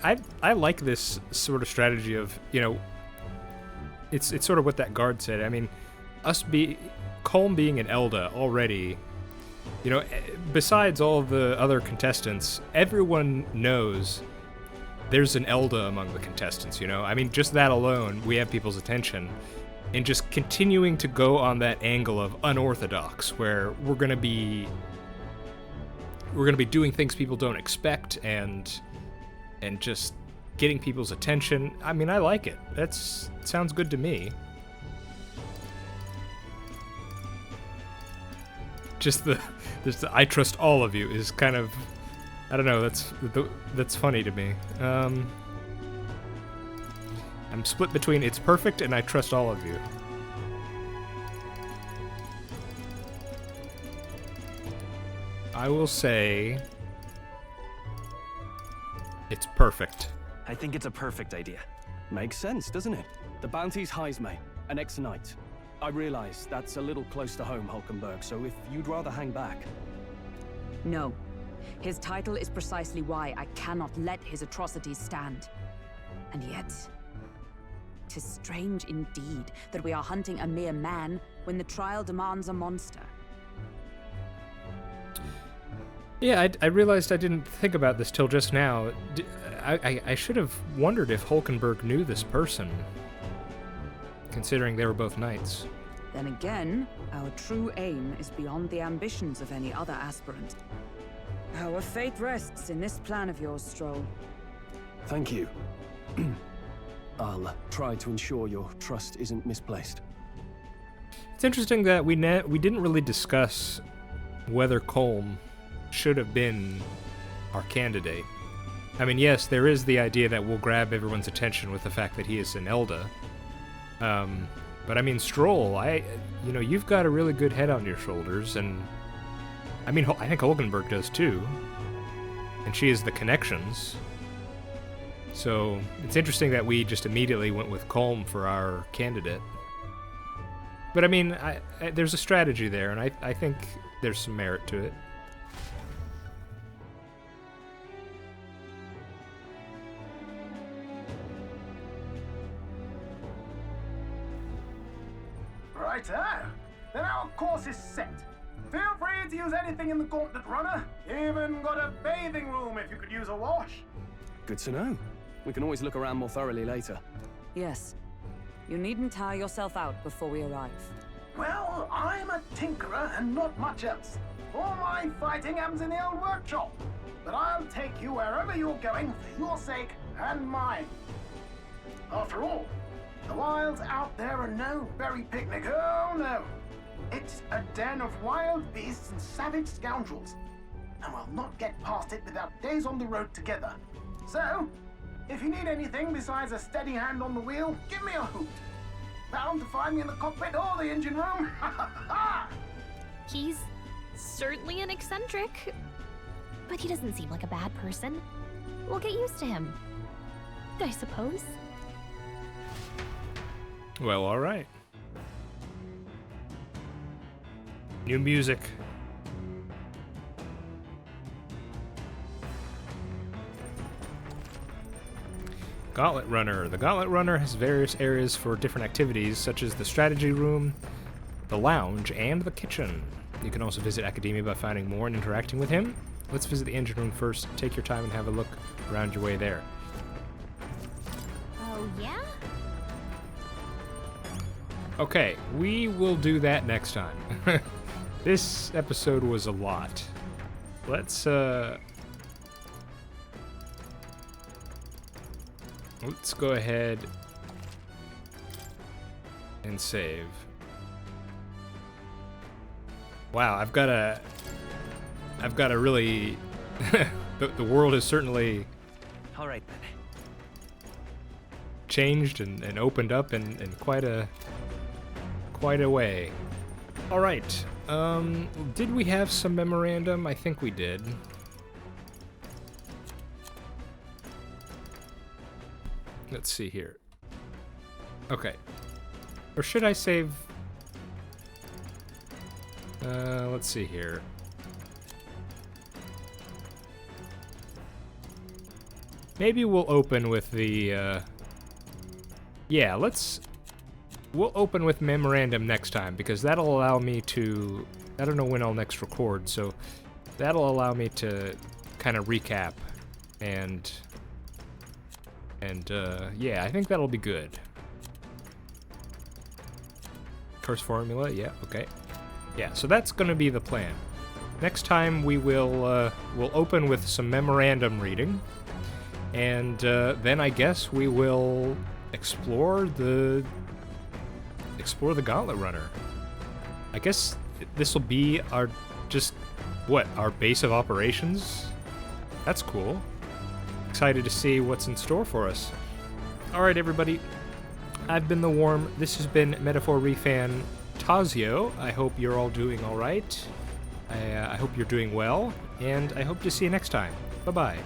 A: I like this sort of strategy of, it's sort of what that guard said. I mean, Colm being an Elda already, besides all of the other contestants, everyone knows there's an Elda among the contestants, I mean, just that alone, we have people's attention. And just continuing to go on that angle of unorthodox, where we're gonna be doing things people don't expect and just getting people's attention. I mean, I like it. It sounds good to me. Just the I trust all of you is kind of, I don't know, that's funny to me. I'm split between it's perfect and I trust all of you. I will say it's perfect.
F: I think it's a perfect idea. Makes sense, doesn't it? The bounty's Heismay, an ex-knight. I realize that's a little close to home, Hulkenburg, so if you'd rather hang back...
H: No. His title is precisely why I cannot let his atrocities stand. And yet... 'tis strange indeed that we are hunting a mere man when the trial demands a monster.
A: Yeah, I realized I didn't think about this till just now. I should have wondered if Hulkenburg knew this person, considering they were both knights.
H: Then again, our true aim is beyond the ambitions of any other aspirant. Our fate rests in this plan of yours, Strohl.
F: Thank you. I'll try to ensure your trust isn't misplaced.
A: It's interesting that we didn't really discuss whether Colm should have been our candidate. I mean, yes, there is the idea that we'll grab everyone's attention with the fact that he is an Elda. But I mean, Strohl, you've got a really good head on your shoulders, and I mean, I think Hulkenburg does too. And she has the connections. So it's interesting that we just immediately went with Colm for our candidate. But I mean, there's a strategy there, and I think there's some merit to it.
T: Righto. Then our course is set. Feel free to use anything in the gauntlet runner. Even got a bathing room if you could use a wash.
F: Good to know. We can always look around more thoroughly later.
H: Yes. You needn't tire yourself out before we arrive.
T: Well, I'm a tinkerer and not much else. All my fighting happens in the old workshop. But I'll take you wherever you're going for your sake and mine. After all, the wilds out there are no berry picnic, oh no. It's a den of wild beasts and savage scoundrels. And we'll not get past it without days on the road together. So, if you need anything besides a steady hand on the wheel, give me a hoot. Bound to find me in the cockpit or the engine room.
E: He's certainly an eccentric, but he doesn't seem like a bad person. We'll get used to him, I suppose.
A: Well, all right. New music. Gauntlet Runner. The Gauntlet Runner has various areas for different activities, such as the strategy room, the lounge, and the kitchen. You can also visit Academia by finding more and interacting with him. Let's visit the engine room first. Take your time and have a look around your way there.
S: Oh, yeah?
A: Okay, we will do that next time. This episode was a lot. Let's go ahead and save. Wow, I've got a really the world has certainly
G: All right then.
A: changed and opened up in quite a way. All right. Did we have some memorandum? I think we did. Let's see here. Okay. Or should I save? Let's see here. Maybe we'll open with the, yeah, we'll open with memorandum next time, because that'll allow me to, I don't know when I'll next record, so that'll allow me to kind of recap, and yeah, I think that'll be good. Curse formula, yeah, okay. Yeah, so that's gonna be the plan. Next time we will, we'll open with some memorandum reading, and then I guess we will explore the Gauntlet Runner. I guess this will be our, our base of operations? That's cool. Excited to see what's in store for us. Alright everybody, I've been The Worm. This has been Metaphor ReFantazio. I hope you're all doing alright. I hope you're doing well, and I hope to see you next time. Bye-bye.